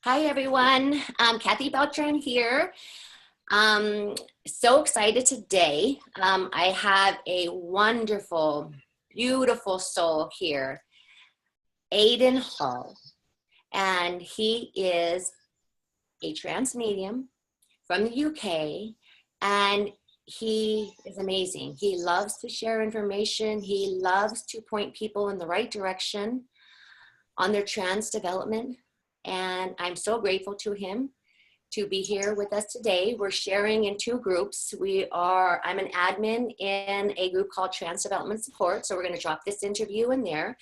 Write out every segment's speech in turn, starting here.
Hi, everyone. Kathy Beltran here. So excited today. I have a wonderful, beautiful soul here, Aiden Hall, and he is a trance medium from the UK, and he is amazing. He loves to share information. He loves to point people in the right direction on their trance development. And I'm so grateful to him to be here with us today. We're sharing in two groups. I'm an admin in a group called Trance Development Support. So we're going to drop this interview in there.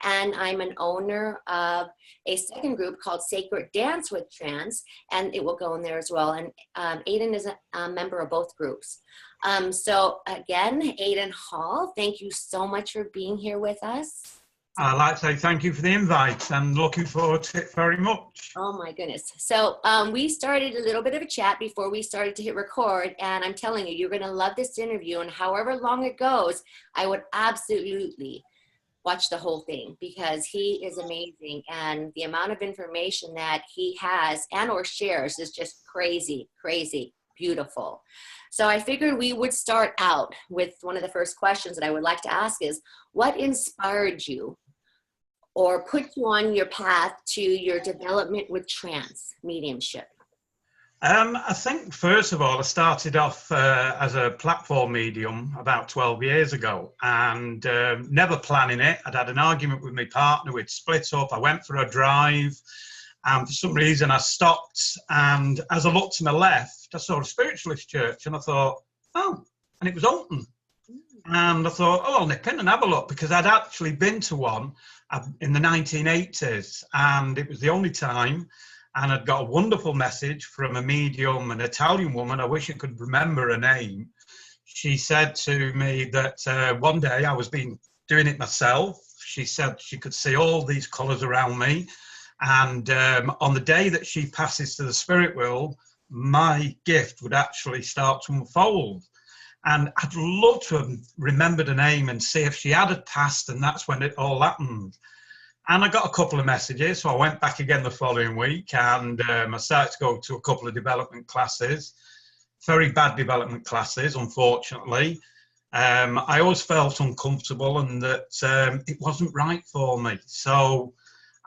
And I'm an owner of a second group called Sacred Dance with Trance, and it will go in there as well. And Aiden is a member of both groups. So again, Aiden Hall, thank you so much for being here with us. I'd like to say thank you for the invite and looking forward to it very much. Oh my goodness. So we started a little bit of a chat before we started to hit record, and I'm telling you, you're going to love this interview, and however long it goes, I would absolutely watch the whole thing because he is amazing, and the amount of information that he has and or shares is just crazy, crazy, beautiful. So I figured we would start out with one of the first questions that I would like to ask is, what inspired you or put you on your path to your development with trance mediumship? I think, first of all, I started off as a platform medium about 12 years ago and never planning it. I'd had an argument with my partner, we'd split up, I went for a drive, and for some reason I stopped, and as I looked to my left, I saw a spiritualist church, and I thought, oh, and it was open. And I thought, oh, I'll nip in and have a look, because I'd actually been to one in the 1980s, and it was the only time, and I'd got a wonderful message from a medium, an Italian woman. I wish I could remember her name. She said to me that one day I was doing it myself. She said she could see all these colours around me, and on the day that she passes to the spirit world, my gift would actually start to unfold. And I'd love to have remembered her name and see if she had passed, and that's when it all happened. And I got a couple of messages, so I went back again the following week, and I started to go to a couple of development classes, very bad development classes, unfortunately. I always felt uncomfortable and that it wasn't right for me. So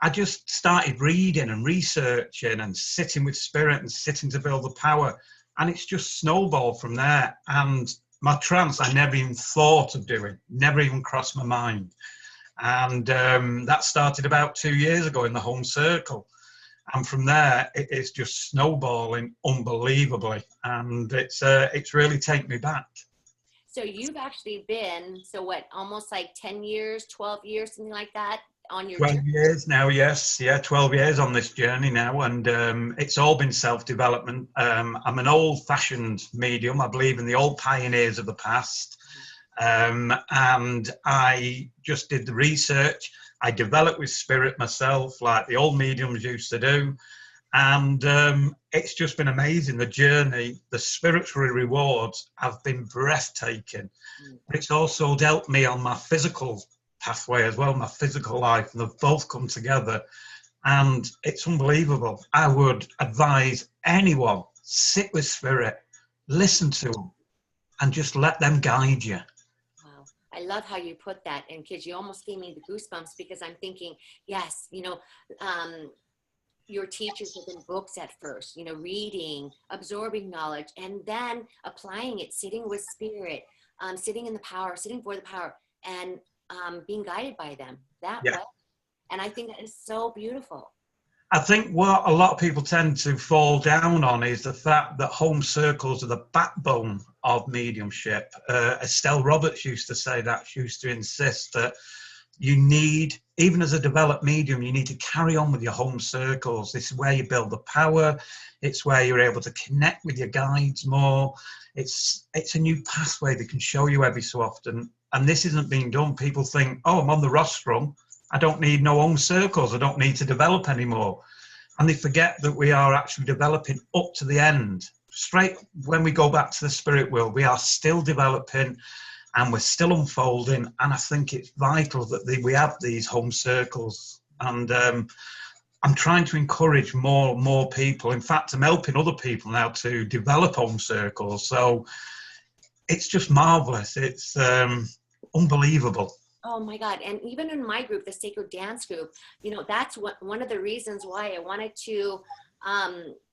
I just started reading and researching and sitting with spirit and sitting to build the power. And it's just snowballed from there. And my trance, I never even thought of doing, never even crossed my mind. And that started about 2 years ago in the home circle. And from there, it's just snowballing unbelievably. And it's really taken me back. So you've actually been, almost like 10 years, 12 years, something like that? On your 12 journey? years now, yes. Yeah, 12 years on this journey now, and it's all been self-development. I'm an old-fashioned medium. I believe in the old pioneers of the past, and I just did the research. I developed with spirit myself, like the old mediums used to do, and it's just been amazing. The journey, the spiritual rewards have been breathtaking. But it's also helped me on my physical pathway as well, my physical life, and they've both come together, and it's unbelievable. I would advise anyone, sit with spirit, listen to them, and just let them guide you. Wow, I love how you put that, and kids, you almost gave me the goosebumps, because I'm thinking, yes, your teachers have been books at first, reading, absorbing knowledge, and then applying it, sitting with spirit, sitting in the power, sitting for the power, and being guided by them that way. And I think that is so beautiful. I think what a lot of people tend to fall down on is the fact that home circles are the backbone of mediumship. Estelle Roberts used to say that. She used to insist that you need, even as a developed medium, you need to carry on with your home circles. This is where you build the power. It's where you're able to connect with your guides more. It's a new pathway that can show you every so often. And this isn't being done. People think, oh, I'm on the rostrum. I don't need no home circles. I don't need to develop anymore. And they forget that we are actually developing up to the end. Straight when we go back to the spirit world, we are still developing and we're still unfolding. And I think it's vital that we have these home circles. And I'm trying to encourage more people. In fact, I'm helping other people now to develop home circles. So it's just marvelous. It's unbelievable. Oh my God. And even in my group, the Sacred Dance group, you know, that's one of the reasons why I wanted to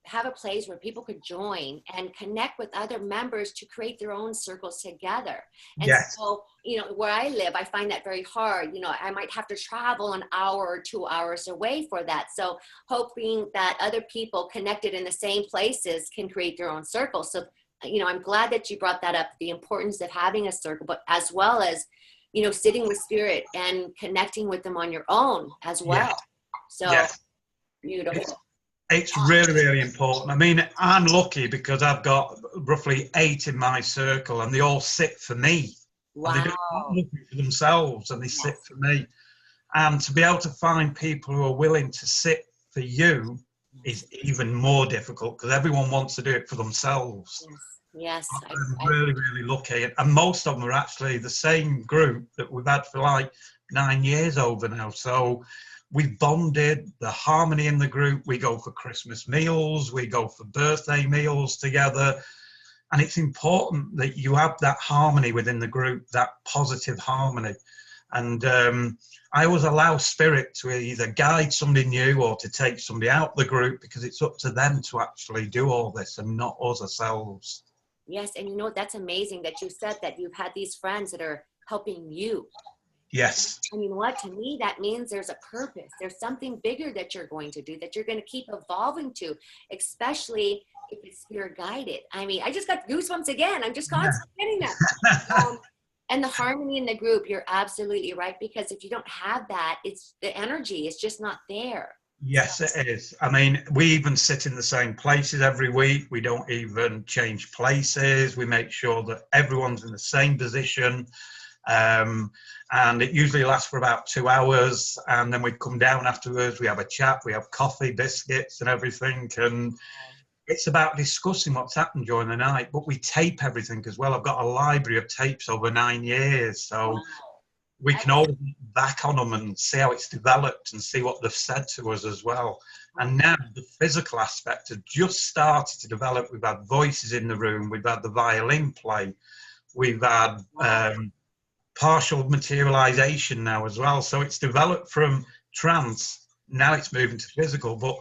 have a place where people could join and connect with other members to create their own circles together. And Yes. so, you know, where I live, I find that very hard. You know, I might have to travel an hour or 2 hours away for that. So hoping that other people connected in the same places can create their own circles. So, you know, I'm glad that you brought that up, the importance of having a circle, but as well as, you know, sitting with spirit and connecting with them on your own as well. Yes. So Yes. beautiful. It's really, really important. I mean, I'm lucky because I've got roughly 8 in my circle, and they all sit for me. Wow. And they don't look for themselves, and they Yes. sit for me. And to be able to find people who are willing to sit for you is even more difficult, because everyone wants to do it for themselves. Yes. I'm really, really lucky. And most of them are actually the same group that we've had for like 9 years over now. So we've bonded, the harmony in the group. We go for Christmas meals, we go for birthday meals together. And it's important that you have that harmony within the group, that positive harmony. And I always allow spirit to either guide somebody new or to take somebody out the group, because it's up to them to actually do all this and not us ourselves. Yes. And you know, that's amazing that you said that you've had these friends that are helping you. Yes. I mean, what to me, that means there's a purpose. There's something bigger that you're going to do, that you're going to keep evolving to, especially if it's spirit guided. I mean, I just got goosebumps again. I'm just constantly getting that. And the harmony in the group, you're absolutely right. Because if you don't have that, it's the energy is just not there. Yes, it is. I mean, we even sit in the same places every week. We don't even change places. We make sure that everyone's in the same position. And it usually lasts for about 2 hours. And then we come down afterwards. We have a chat. We have coffee, biscuits and everything. And it's about discussing what's happened during the night. But we tape everything as well. I've got a library of tapes over 9 years. So we can always look back on them and see how it's developed and see what they've said to us as well. And now the physical aspect has just started to develop. We've had voices in the room. We've had the violin play. We've had partial materialization now as well. So it's developed from trance. Now it's moving to physical. But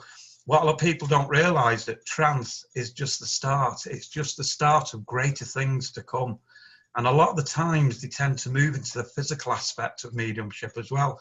what a lot of people don't realize, that trance is just the start. It's just the start of greater things to come. And a lot of the times they tend to move into the physical aspect of mediumship as well.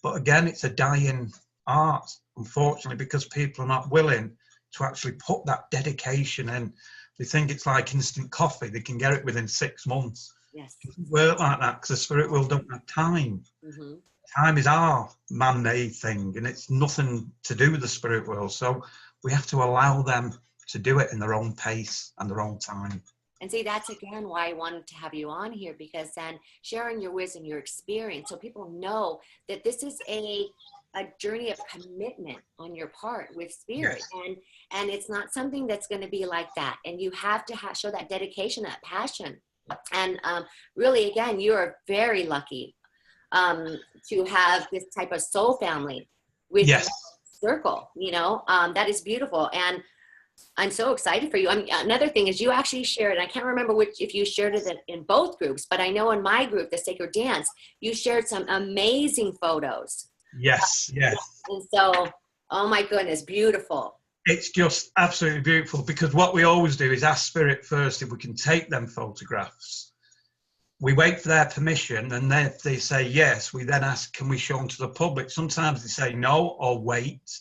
But again, it's a dying art, unfortunately, because people are not willing to actually put that dedication in. They think it's like instant coffee. They can get it within 6 months. Yes. It doesn't work like that, because the spirit world don't have time. Mm-hmm. Time is our man-made thing, and it's nothing to do with the spirit world. So we have to allow them to do it in their own pace and their own time. And see, that's again why I wanted to have you on here, because then sharing your wisdom, your experience, so people know that this is a journey of commitment on your part with spirit. Yes. And it's not something that's going to be like that. And you have to show that dedication, that passion. And really, again, you are very lucky to have this type of soul family with yes. circle, you know, that is beautiful. And I'm so excited for you. Another thing is you actually shared, and I can't remember if you shared it in both groups, but I know in my group, the Sacred Dance, you shared some amazing photos. Yes, yes. And so, oh my goodness, beautiful. It's just absolutely beautiful, because what we always do is ask spirit first if we can take them photographs. We wait for their permission, and then if they say yes, we then ask, can we show them to the public? Sometimes they say no or wait.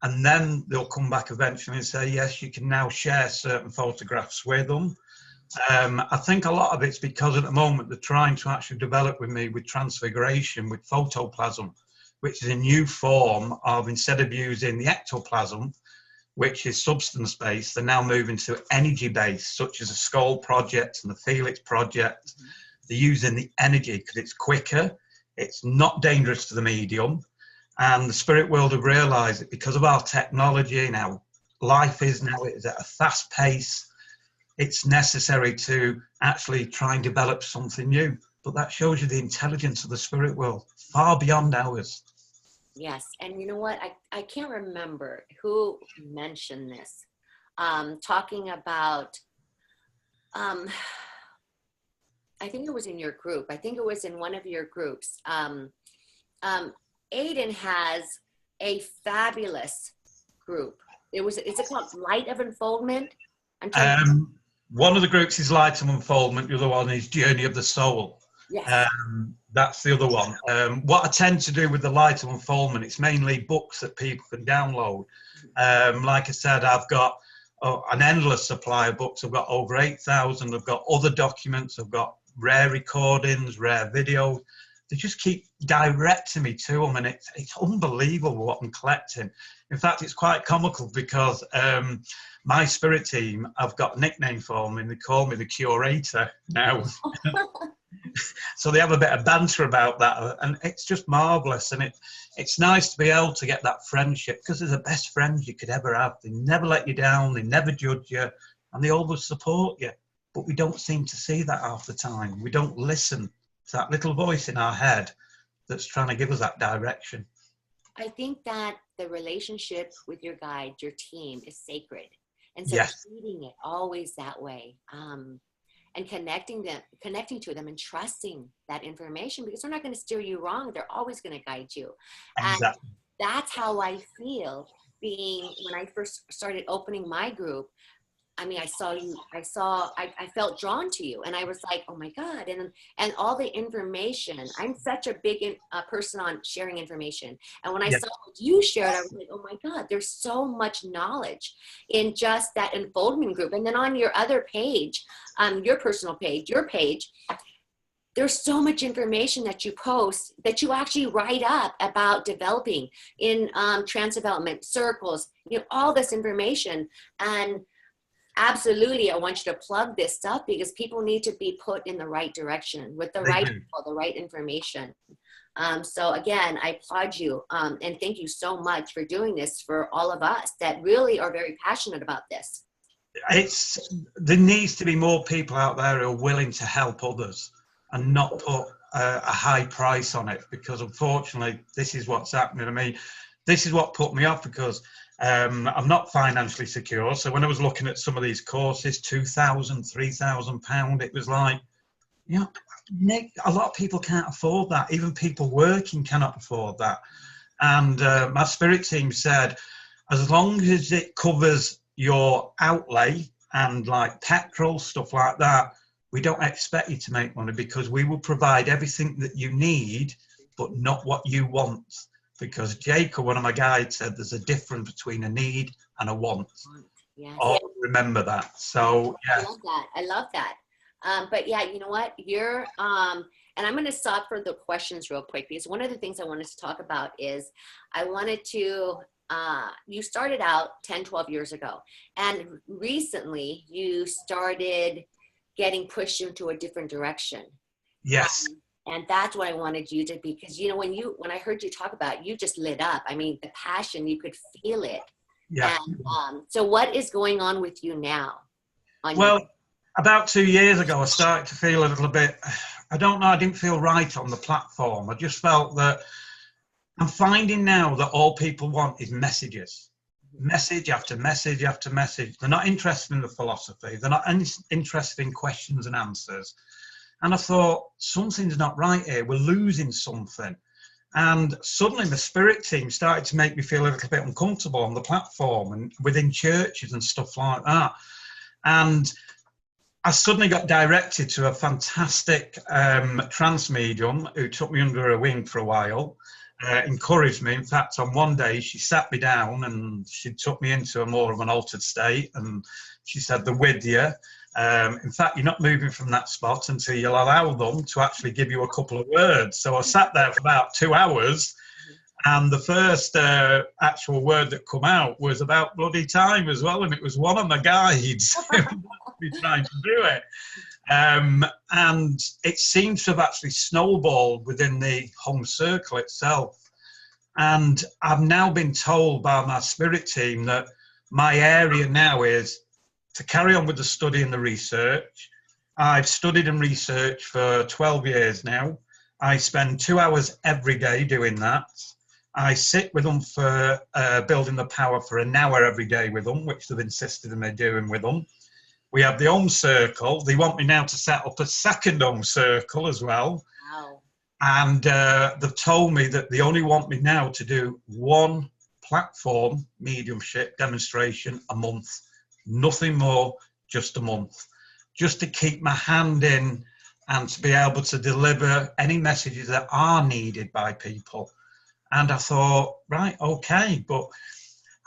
And then they'll come back eventually and say, yes, you can now share certain photographs with them. I think a lot of it's because at the moment they're trying to actually develop with me with transfiguration, with photoplasm, which is a new form of, instead of using the ectoplasm, which is substance-based, they're now moving to energy-based, such as a Skull project and the Felix project. They're using the energy because it's quicker, it's not dangerous to the medium. And the spirit world have realized that because of our technology and how life is now, it is at a fast pace, it's necessary to actually try and develop something new. But that shows you the intelligence of the spirit world, far beyond ours. Yes. And you know what? I can't remember who mentioned this. Talking about, um, I think it was in your group. I think it was in one of your groups. Aiden has a fabulous group. Is it called Light of Unfoldment? I'm trying to, One of the groups is Light of Unfoldment, the other one is Journey of the Soul. yes. That's the other one. What I tend to do with the Light of Unfoldment, it's mainly books that people can download. Like I said, I've got an endless supply of books. I've got over 8,000. I've got other documents. I've got rare recordings, rare videos. They just keep directing me to them, and it's unbelievable what I'm collecting. In fact, it's quite comical because my spirit team, I've got a nickname for them, and they call me the curator now. So they have a bit of banter about that, and it's just marvellous. And it's nice to be able to get that friendship, because they're the best friends you could ever have. They never let you down, they never judge you, and they always support you. But we don't seem to see that half the time. We don't listen to that little voice in our head that's trying to give us that direction. I think that the relationship with your guide, your team, is sacred. And so Yes. treating it always that way. And connecting to them and trusting that information, because they're not going to steer you wrong. They're always going to guide you. Exactly. And that's how I feel when I first started opening my group. I mean, I felt drawn to you, and I was like, oh my God. And all the information, I'm such a big person on sharing information. And when I saw what you shared, I was like, oh my God, there's so much knowledge in just that unfoldment group. And then on your other page, your personal page, your page, there's so much information that you post that you actually write up about developing in trance development circles, all this information. And absolutely, I want you to plug this stuff, because people need to be put in the right direction with the right people, the right information. So again, I applaud you, and thank you so much for doing this for all of us that really are very passionate about this. There needs to be more people out there who are willing to help others and not put a high price on it, because unfortunately this is what's happening. I mean, this is what put me off, because I'm not financially secure. So when I was looking at some of these courses, £2,000, £3,000, it was like, Nick, a lot of people can't afford that. Even people working cannot afford that. And my spirit team said, as long as it covers your outlay and like petrol, stuff like that, we don't expect you to make money, because we will provide everything that you need, but not what you want. Because Jacob, one of my guides, said there's a difference between a need and a want. Yes. Always remember that. So, yeah. I love that. But yeah, you know what? And I'm going to stop for the questions real quick, because one of the things I wanted to talk about is I wanted to, you started out 10, 12 years ago, and recently you started getting pushed into a different direction. Yes. And that's what I wanted you to be, because when I heard you talk about it, you just lit up. I mean, the passion, you could feel it. Yeah. And so what is going on with you now? Well, about 2 years ago, I started to feel a little bit, I don't know, I didn't feel right on the platform. I just felt that I'm finding now that all people want is messages. Message after message after message. They're not interested in the philosophy. They're not interested in questions and answers. And I thought, something's not right here. We're losing something. And suddenly the spirit team started to make me feel a little bit uncomfortable on the platform and within churches and stuff like that. And I suddenly got directed to a fantastic trance medium who took me under her wing for a while, encouraged me. In fact, on one day she sat me down and she took me into a more of an altered state, and she said, "They're with you. In fact, you're not moving from that spot until you'll allow them to actually give you a couple of words." So I sat there for about 2 hours, and the first actual word that come out was about bloody time as well, and it was one of my guides who was trying to do it. And it seems to have actually snowballed within the home circle itself. And I've now been told by my spirit team that my area now is to carry on with the study and the research. I've studied and researched for 12 years now. I spend 2 hours every day doing that. I sit with them for building the power for an hour every day with them, which they've insisted on me doing with them. We have the home circle. They want me now to set up a second home circle as well. Wow. And they've told me that they only want me now to do one platform mediumship demonstration a month. Nothing more, just a month. Just to keep my hand in and to be able to deliver any messages that are needed by people. And I thought, right, okay, but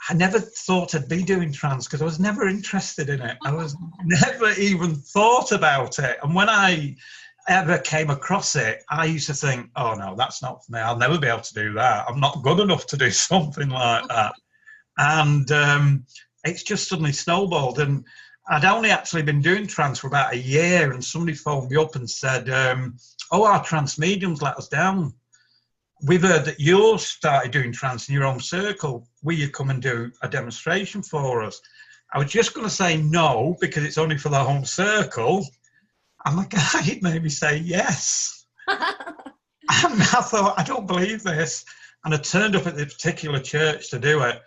I never thought I'd be doing trance because I was never interested in it. I was never even thought about it. And when I ever came across it, I used to think, oh no, that's not for me. I'll never be able to do that. I'm not good enough to do something like that. And it's just suddenly snowballed. And I'd only actually been doing trance for about a year, and somebody phoned me up and said, oh, our trance mediums let us down. We've heard that you started doing trance in your own circle. Will you come and do a demonstration for us? I was just going to say no, because it's only for the home circle. And my guide made me say yes. And I thought, I don't believe this. And I turned up at the particular church to do it.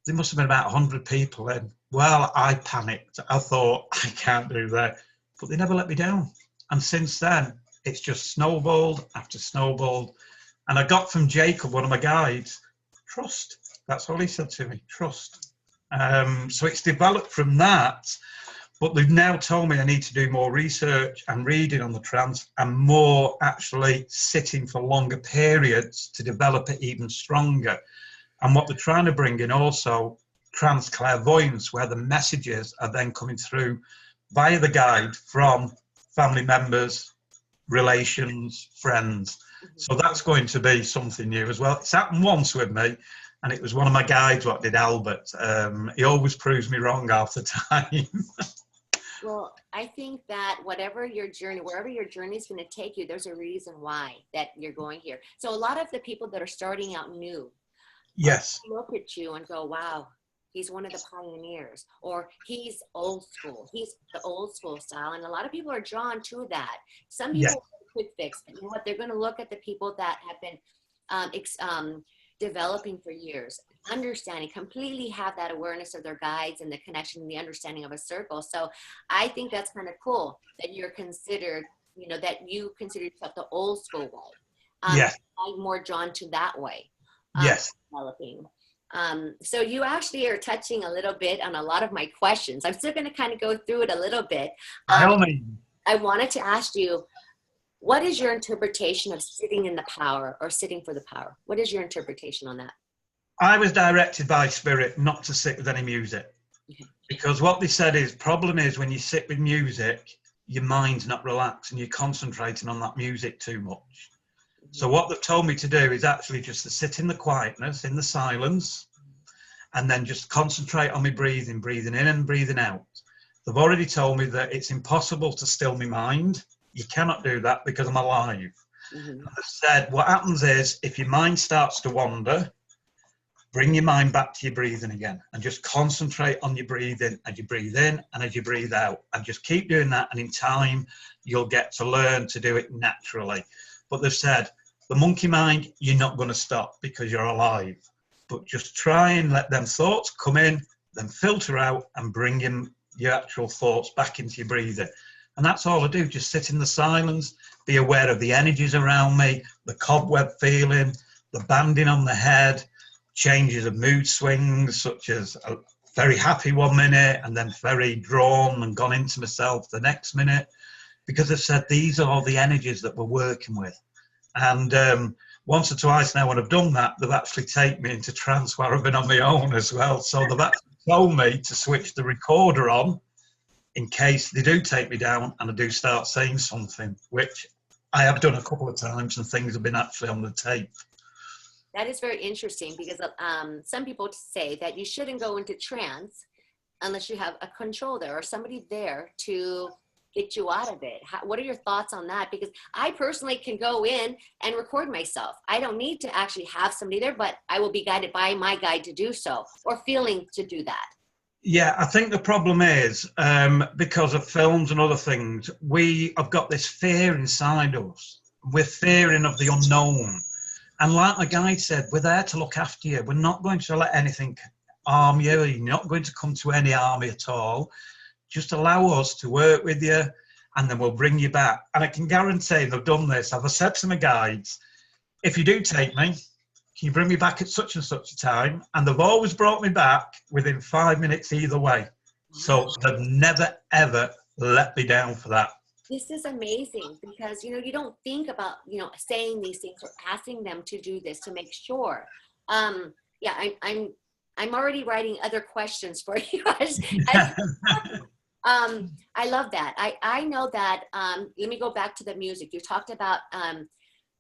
There must have been about 100 people in. Well, I panicked. I thought, I can't do that. But they never let me down. And since then, it's just snowballed after snowballed. And I got from Jacob, one of my guides, trust. That's all he said to me, trust. So it's developed from that. But they've now told me I need to do more research and reading on the trance and more actually sitting for longer periods to develop it even stronger. And what they're trying to bring in also, trance clairvoyance, where the messages are then coming through via the guide from family members, relations, friends. So that's going to be something new as well. It's happened once with me, and it was one of my guides what did, Albert. He always proves me wrong half the time. Well, I think that whatever your journey, wherever your journey is going to take you, there's a reason why that you're going here. So a lot of the people that are starting out new, yes, look at you and go, wow, he's one of the pioneers, or he's old school. He's the old school style. And a lot of people are drawn to that. Some people yes, quick fix, but you know what? They're going to look at the people that have been developing for years, understanding, completely have that awareness of their guides and the connection and the understanding of a circle. So I think that's kind of cool that you're considered, you know, that you consider yourself the old school way. yes, I'm more drawn to that way. yes. Developing. So you actually are touching a little bit on a lot of my questions. I'm still going to kind of go through it a little bit. I wanted to ask you, what is your interpretation of sitting in the power or sitting for the power? What is your interpretation on that? I was directed by spirit not to sit with any music. Okay. Because what they said is, problem is when you sit with music, your mind's not relaxed and you're concentrating on that music too much. So what they've told me to do is actually just to sit in the quietness, in the silence, and then just concentrate on my breathing, breathing in and breathing out. They've already told me that it's impossible to still my mind. You cannot do that because I'm alive. And they've said what happens is if your mind starts to wander, bring your mind back to your breathing again and just concentrate on your breathing as you breathe in and as you breathe out. And just keep doing that, and in time, you'll get to learn to do it naturally. But they've said, the monkey mind, you're not going to stop because you're alive. But just try and let them thoughts come in, then filter out and bring in your actual thoughts back into your breathing. And that's all I do, just sit in the silence, be aware of the energies around me, the cobweb feeling, the banding on the head, changes of mood swings, such as a very happy 1 minute and then very drawn and gone into myself the next minute. Because I've said these are all the energies that we're working with. And once or twice now when I've done that, they've actually taken me into trance where I've been on my own as well. So they've actually told me to switch the recorder on in case they do take me down and I do start saying something, which I have done a couple of times and things have been actually on the tape. That is very interesting because some people say that you shouldn't go into trance unless you have a control there or somebody there to get you out of it. What are your thoughts on that? Because I personally can go in and record myself. I don't need to actually have somebody there, but I will be guided by my guide to do so or feeling to do that. Yeah, I think the problem is because of films and other things, we have got this fear inside us. We're fearing of the unknown. And like my guide said, we're there to look after you. We're not going to let anything harm you. You're not going to come to any harm at all. Just allow us to work with you, and then we'll bring you back. And I can guarantee they've done this. I've said to my guides, if you do take me, can you bring me back at such and such a time? And they've always brought me back within 5 minutes either way. So they've never, ever let me down for that. This is amazing, because, you know, you don't think about, you know, saying these things or asking them to do this to make sure. Yeah, I'm already writing other questions for you. I love that. I know that, let me go back to the music. You talked about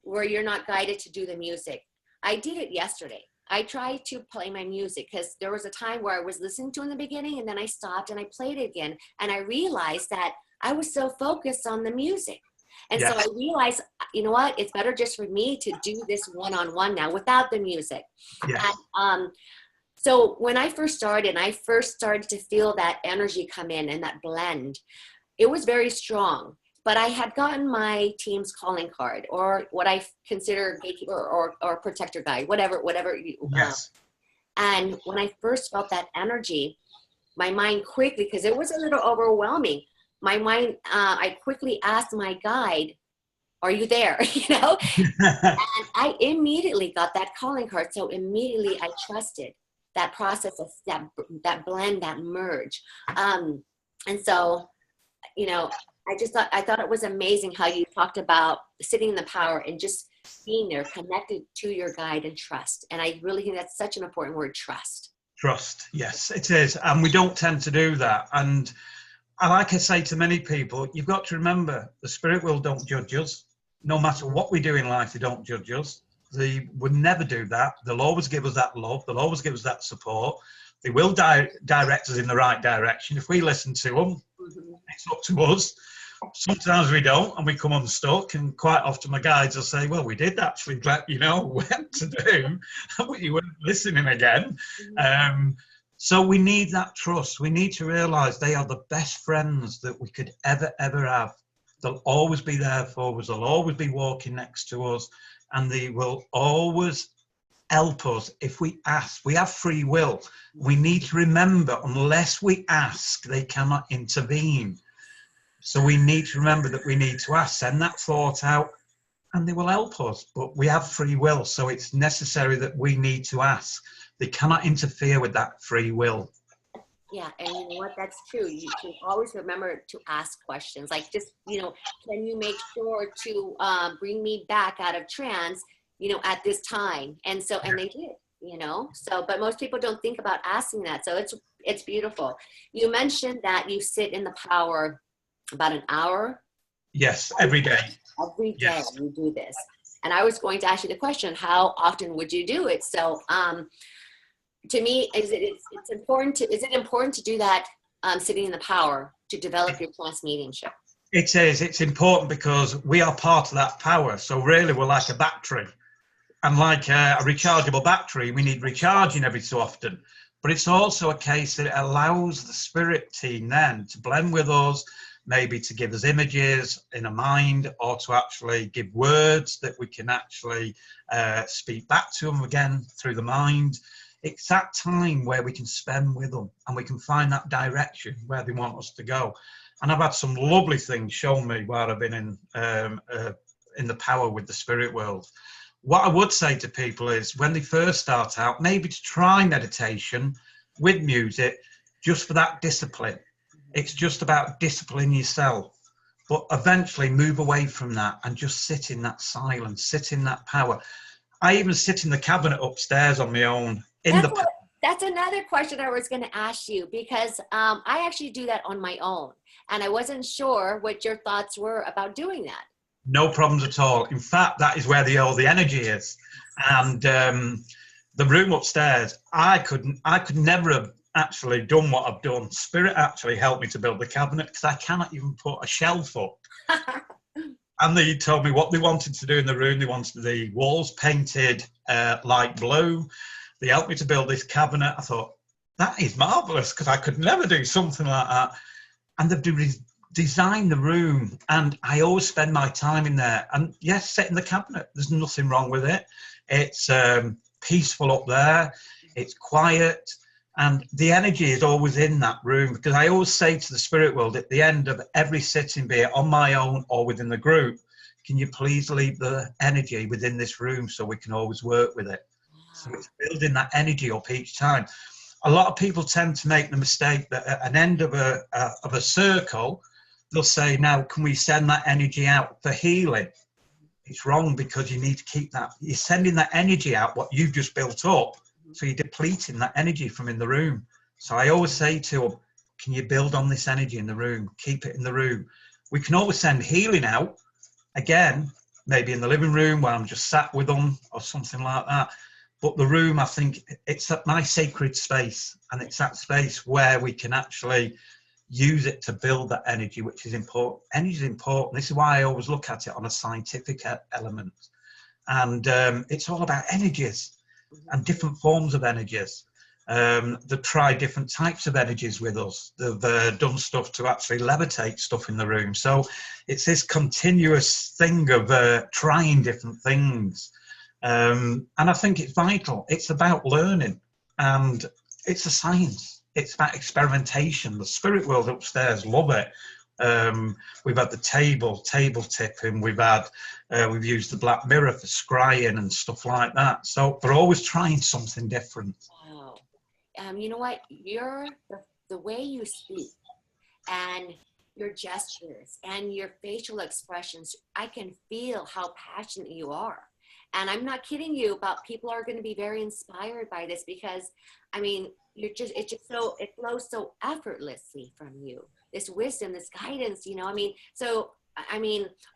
where you're not guided to do the music. I did it yesterday. I tried to play my music because there was a time where I was listening to in the beginning, and then I stopped and I played it again. And I realized that I was so focused on the music. And so I realized, you know what, it's better just for me to do this one-on-one now without the music. And, so when I first started, and I first started to feel that energy come in and that blend, it was very strong. But I had gotten my team's calling card, or what I consider gatekeeper or protector guide, whatever you. And when I first felt that energy, my mind quickly, because it was a little overwhelming, my mind, I quickly asked my guide, "Are you there?" You know, and I immediately got that calling card. So immediately I trusted that process of that blend, that merge. And so, you know, I thought it was amazing how you talked about sitting in the power and just being there, connected to your guide, and trust. And I really think that's such an important word, trust. Trust, yes, it is. And we don't tend to do that. And like I say to many people, you've got to remember, the spirit world don't judge us. No matter what we do in life, they don't judge us. They would never do that. They'll always give us that love. They'll always give us that support. They will direct us in the right direction. If we listen to them, it's up to us. Sometimes we don't, and we come unstuck. And quite often my guides will say, well, we did actually let you know what to do, but you weren't listening again. So we need that trust. We need to realise they are the best friends that we could ever have. They'll always be there for us. They'll always be walking next to us. And they will always help us if we ask. We have free will. We need to remember, unless we ask, they cannot intervene. So we need to remember that we need to ask, send that thought out, and they will help us. But we have free will, so it's necessary that we need to ask. They cannot interfere with that free will. Yeah, and you know what, that's true. You should always remember to ask questions. Like, just, you know, can you make sure to bring me back out of trance, you know, at this time? And so, and they did, you know. So, but most people don't think about asking that. So it's beautiful. You mentioned that you sit in the power about an hour. Yes, every day. Every day you do this. And I was going to ask you the question, how often would you do it? So, to me, is it important to do that sitting in the power to develop your trance mediumship? It is. It's important because we are part of that power. So really, we're like a battery. And like a rechargeable battery, we need recharging every so often. But it's also a case that it allows the spirit team then to blend with us, maybe to give us images in a mind, or to actually give words that we can actually speak back to them again through the mind. It's that time where we can spend with them, and we can find that direction where they want us to go. And I've had some lovely things shown me while I've been in the power with the spirit world. What I would say to people is, when they first start out, maybe to try meditation with music, just for that discipline. It's just about disciplining yourself, but eventually move away from that and just sit in that silence, sit in that power. I even sit in the cabinet upstairs on my own. That's another question I was going to ask you, because I actually do that on my own, and I wasn't sure what your thoughts were about doing that. No problems at all. In fact, that is where all the energy is. And the room upstairs, I could never have actually done what I've done. Spirit actually helped me to build the cabinet, because I cannot even put a shelf up. And they told me what they wanted to do in the room. They wanted the walls painted light blue. They helped me to build this cabinet. I thought, that is marvellous, because I could never do something like that. And they've design the room, and I always spend my time in there. And yes, setting the cabinet, there's nothing wrong with it. It's peaceful up there, it's quiet, and the energy is always in that room, because I always say to the spirit world at the end of every sitting, be it on my own or within the group, can you please leave the energy within this room so we can always work with it. So it's building that energy up each time. A lot of people tend to make the mistake that at an end of a circle, they'll say, now, can we send that energy out for healing? It's wrong, because you need to keep that. You're sending that energy out, what you've just built up, so you're depleting that energy from in the room. So I always say to them, can you build on this energy in the room? Keep it in the room. We can always send healing out, again, maybe in the living room where I'm just sat with them or something like that. But the room, I think, it's my sacred space, and it's that space where we can actually use it to build that energy, which is important. Energy is important. This is why I always look at it on a scientific element. And it's all about energies and different forms of energies. They've tried different types of energies with us. They've done stuff to actually levitate stuff in the room. So it's this continuous thing of trying different things. And I think it's vital. It's about learning, and it's a science. It's about experimentation. The spirit world upstairs love it. We've had the table tipping. We've used the black mirror for scrying and stuff like that. So they're always trying something different. Wow. You know what? The way you speak and your gestures and your facial expressions, I can feel how passionate you are. And I'm not kidding you about people are going to be very inspired by this, because I mean, it flows so effortlessly from you. This wisdom, this guidance, you know, are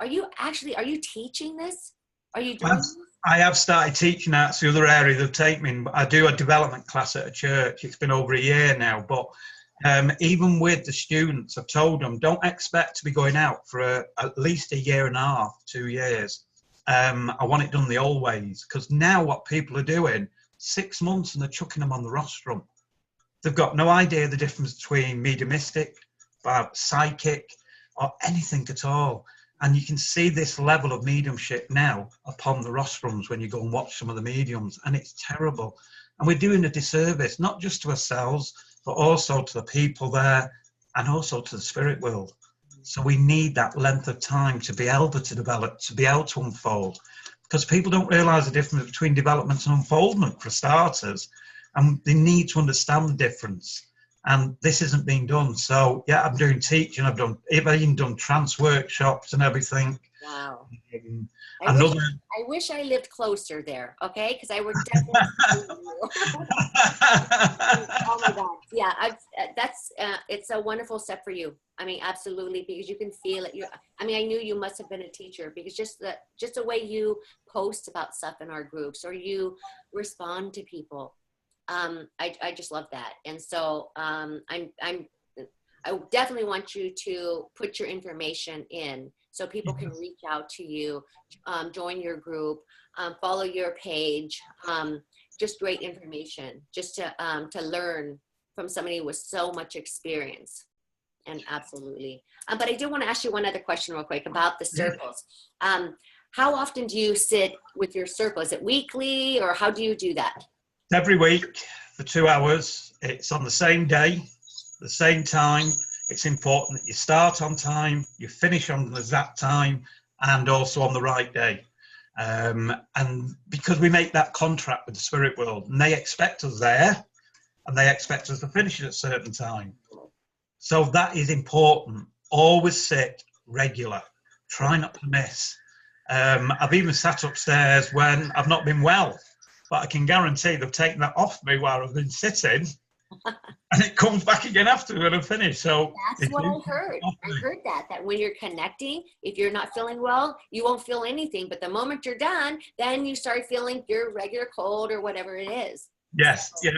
you teaching this? Are you doing this? I have started teaching. That's the other area they've taken me in. I do a development class at a church. It's been over a year now, but even with the students, I've told them, don't expect to be going out for at least a year and a half, 2 years. I want it done the old ways, because now what people are doing, 6 months and they're chucking them on the rostrum. They've got no idea the difference between mediumistic, psychic, or anything at all. And you can see this level of mediumship now upon the rostrums when you go and watch some of the mediums, and it's terrible. And we're doing a disservice, not just to ourselves, but also to the people there, and also to the spirit world. So we need that length of time to be able to develop, to be able to unfold, because people don't realise the difference between development and unfoldment, for starters, and they need to understand the difference. And this isn't being done. So yeah, I'm doing teaching. I've even done trance workshops and everything. Wow. I wish I lived closer there, okay? Because I would definitely. Oh my God! Yeah, it's a wonderful step for you. I mean, absolutely, because you can feel it. I knew you must have been a teacher, because just the way you post about stuff in our groups, or you respond to people, I just love that. And so I definitely want you to put your information in, so people can reach out to you, join your group, follow your page. Just great information, just to learn from somebody with so much experience. And absolutely. But I do want to ask you one other question real quick about the circles. How often do you sit with your circle? Is it weekly, or how do you do that? Every week for 2 hours. It's on the same day, the same time. It's important that you start on time, you finish on the exact time, and also on the right day. And because we make that contract with the spirit world, and they expect us there, and they expect us to finish at a certain time. So that is important. Always sit regular. Try not to miss. I've even sat upstairs when I've not been well, but I can guarantee they've taken that off me while I've been sitting, and it comes back again after when I'm finished. So that's what I heard. I heard that when you're connecting, if you're not feeling well, you won't feel anything. But the moment you're done, then you start feeling your regular cold or whatever it is. Yes, so.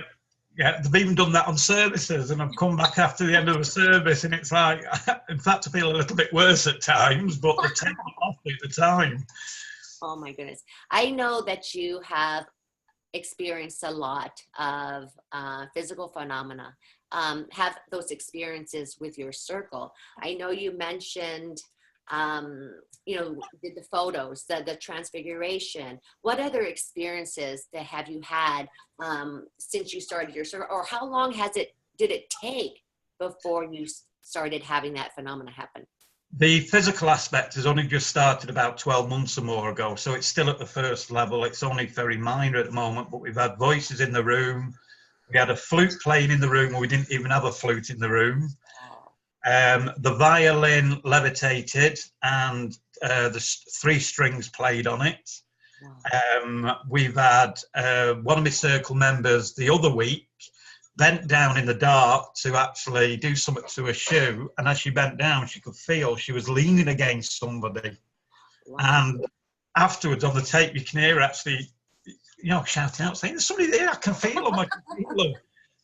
Yeah, they've even done that on services, and I've come back after the end of a service, and it's like, in fact, I feel a little bit worse at times, but they take it off at the time. Oh my goodness. I know that you have experienced a lot of physical phenomena. have those experiences with your circle. I know you mentioned, you know, the photos, the transfiguration. What other experiences that have you had since you started your circle, or how long did it take before you started having that phenomena happen? The physical aspect has only just started about 12 months or more ago, so it's still at the first level. It's only very minor at the moment, but we've had voices in the room. We had a flute playing in the room where we didn't even have a flute in the room. The violin levitated, and the 3 strings played on it. We've had one of my circle members the other week bent down in the dark to actually do something to her shoe, and as she bent down, she could feel she was leaning against somebody. Wow. And afterwards on the tape, you can hear her actually, you know, shouting out, saying, "There's somebody there, I can feel them, I can feel them."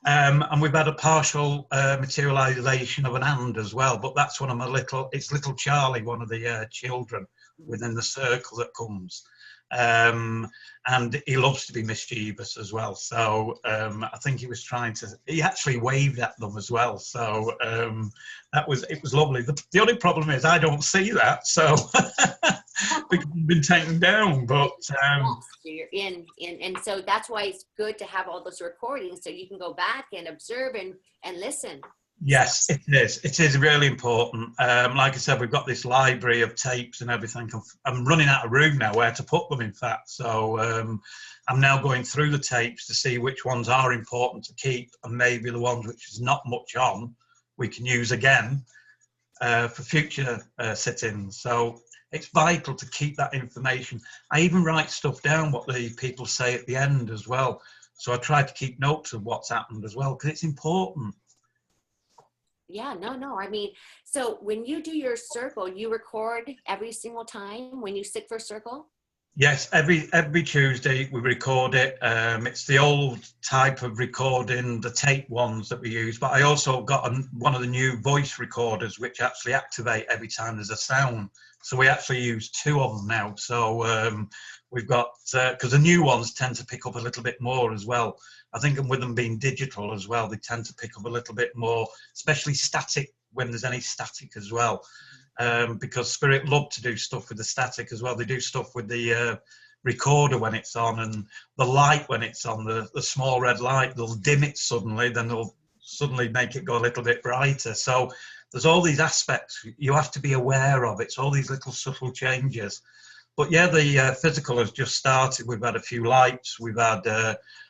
And we've had a partial materialization of an hand as well, but that's one of my it's little Charlie, one of the children within the circle that comes. And he loves to be mischievous as well, so I think he was he actually waved at them as well, so it was lovely. The only problem is I don't see that, so because we've been taken down, but so you're in, and so that's why it's good to have all those recordings so you can go back and observe and listen. Yes, it is. It is really important. Like I said, we've got this library of tapes and everything. I'm running out of room now where to put them, in fact. So I'm now going through the tapes to see which ones are important to keep, and maybe the ones which is not much on, we can use again for future sit-ins. So it's vital to keep that information. I even write stuff down, what the people say at the end as well. So I try to keep notes of what's happened as well, because it's important. Yeah, no. I mean, so when you do your circle, you record every single time when you sit for circle? Yes, every Tuesday we record it. It's the old type of recording, the tape ones that we use, but I also got one of the new voice recorders which actually activate every time there's a sound. So we actually use 2 of them now. So we've got, because the new ones tend to pick up a little bit more as well. I think with them being digital as well, they tend to pick up a little bit more, especially static, when there's any static as well. Because Spirit love to do stuff with the static as well. They do stuff with the recorder when it's on, and the light when it's on, the small red light, they'll dim it suddenly, then they'll suddenly make it go a little bit brighter. So there's all these aspects you have to be aware of. It's all these little subtle changes. But yeah, the physical has just started. We've had a few lights. We've had,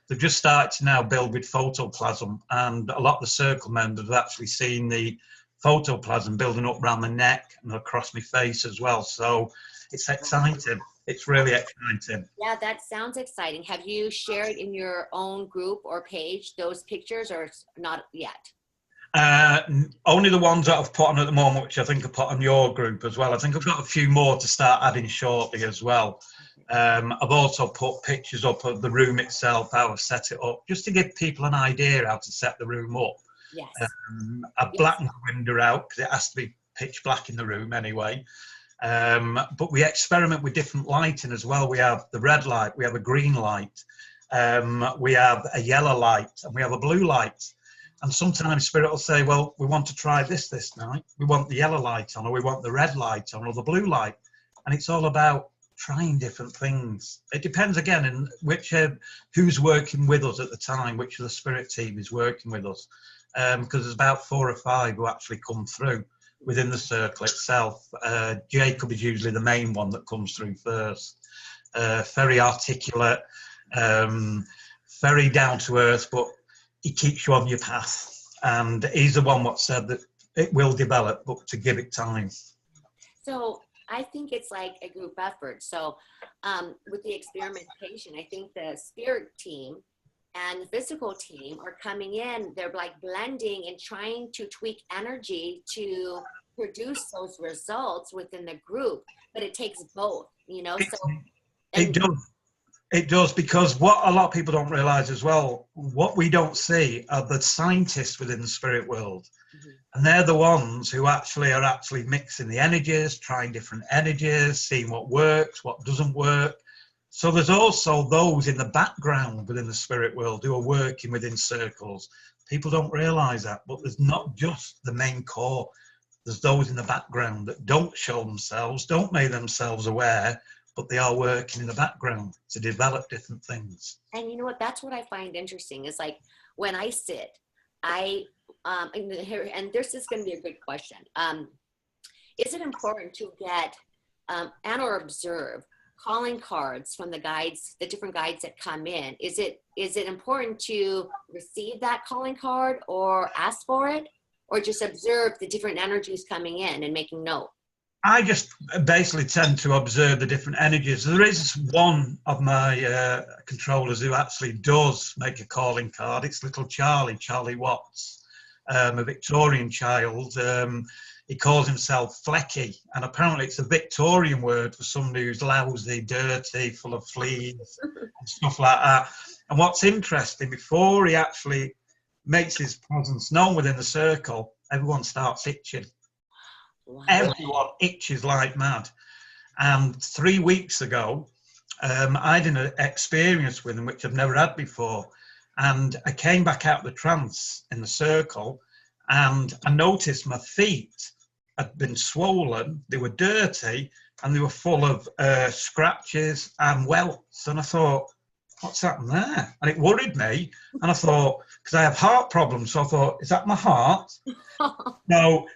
they've just started to now build with photoplasm, and a lot of the circle members have actually seen the photoplasm building up around the neck and across my face as well. So it's exciting. It's really exciting. Yeah, that sounds exciting. Have you shared in your own group or page those pictures, or not yet? Only the ones that I've put on at the moment, which I think I put on your group as well. I think I've got a few more to start adding shortly as well. I've also put pictures up of the room itself, how I've set it up, just to give people an idea how to set the room up. Yes. I've blackened the window out because it has to be pitch black in the room anyway. But we experiment with different lighting as well. We have the red light, we have a green light, we have a yellow light, and we have a blue light. And sometimes Spirit will say, well, we want to try this night. We want the yellow light on, or we want the red light on, or the blue light. And it's all about trying different things. It depends again in who's working with us at the time, which of the Spirit team is working with us. Because there's about 4 or 5 who actually come through within the circle itself. Jacob is usually the main one that comes through first. Very articulate, very down to earth, but he keeps you on your path. And he's the one what said that it will develop, but to give it time. So I think it's like a group effort. So with the experimentation, I think the spirit team and the physical team are coming in, they're like blending and trying to tweak energy to produce those results within the group, but it takes both, you know? It does, because what a lot of people don't realize as well, what we don't see are the scientists within the spirit world. Mm-hmm. And they're the ones who are mixing the energies, trying different energies, seeing what works, what doesn't work. So there's also those in the background within the spirit world who are working within circles. People don't realise that, but there's not just the main core. There's those in the background that don't show themselves, don't make themselves aware, but they are working in the background to develop different things. And you know what? That's what I find interesting is like when I sit, and this is going to be a good question. Is it important to get and or observe calling cards from the guides, the different guides that come in? Is it important to receive that calling card or ask for it, or just observe the different energies coming in and making note? I just basically tend to observe the different energies. There is one of my controllers who actually does make a calling card. It's little Charlie Watts, a Victorian child. He calls himself Flecky, and apparently it's a Victorian word for somebody who's lousy, dirty, full of fleas and stuff like that. And what's interesting, before he actually makes his presence known within the circle, everyone starts itching. Wow. Everyone itches like mad. And 3 weeks ago, I had an experience with him which I've never had before. And I came back out of the trance in the circle, and I noticed my feet had been swollen, they were dirty, and they were full of scratches and welts. And I thought, what's happened there? And it worried me. And I thought, because I have heart problems, so I thought, is that my heart? No,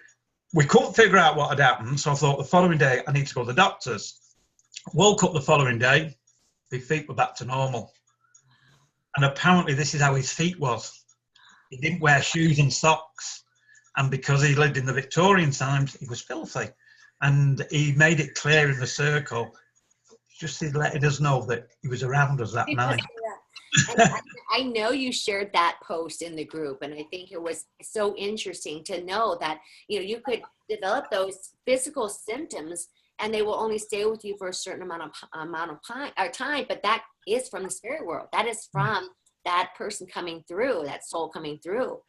we couldn't figure out what had happened. So I thought the following day, I need to go to the doctors. Woke up the following day, his feet were back to normal. And apparently this is how his feet was. He didn't wear shoes and socks. And because he lived in the Victorian times, he was filthy. And he made it clear in the circle, just letting us know that he was around us that night. And I know you shared that post in the group, and I think it was so interesting to know that, you know, you could develop those physical symptoms and they will only stay with you for a certain amount of time, but that is from the spirit world. That is from that person coming through, that soul coming through.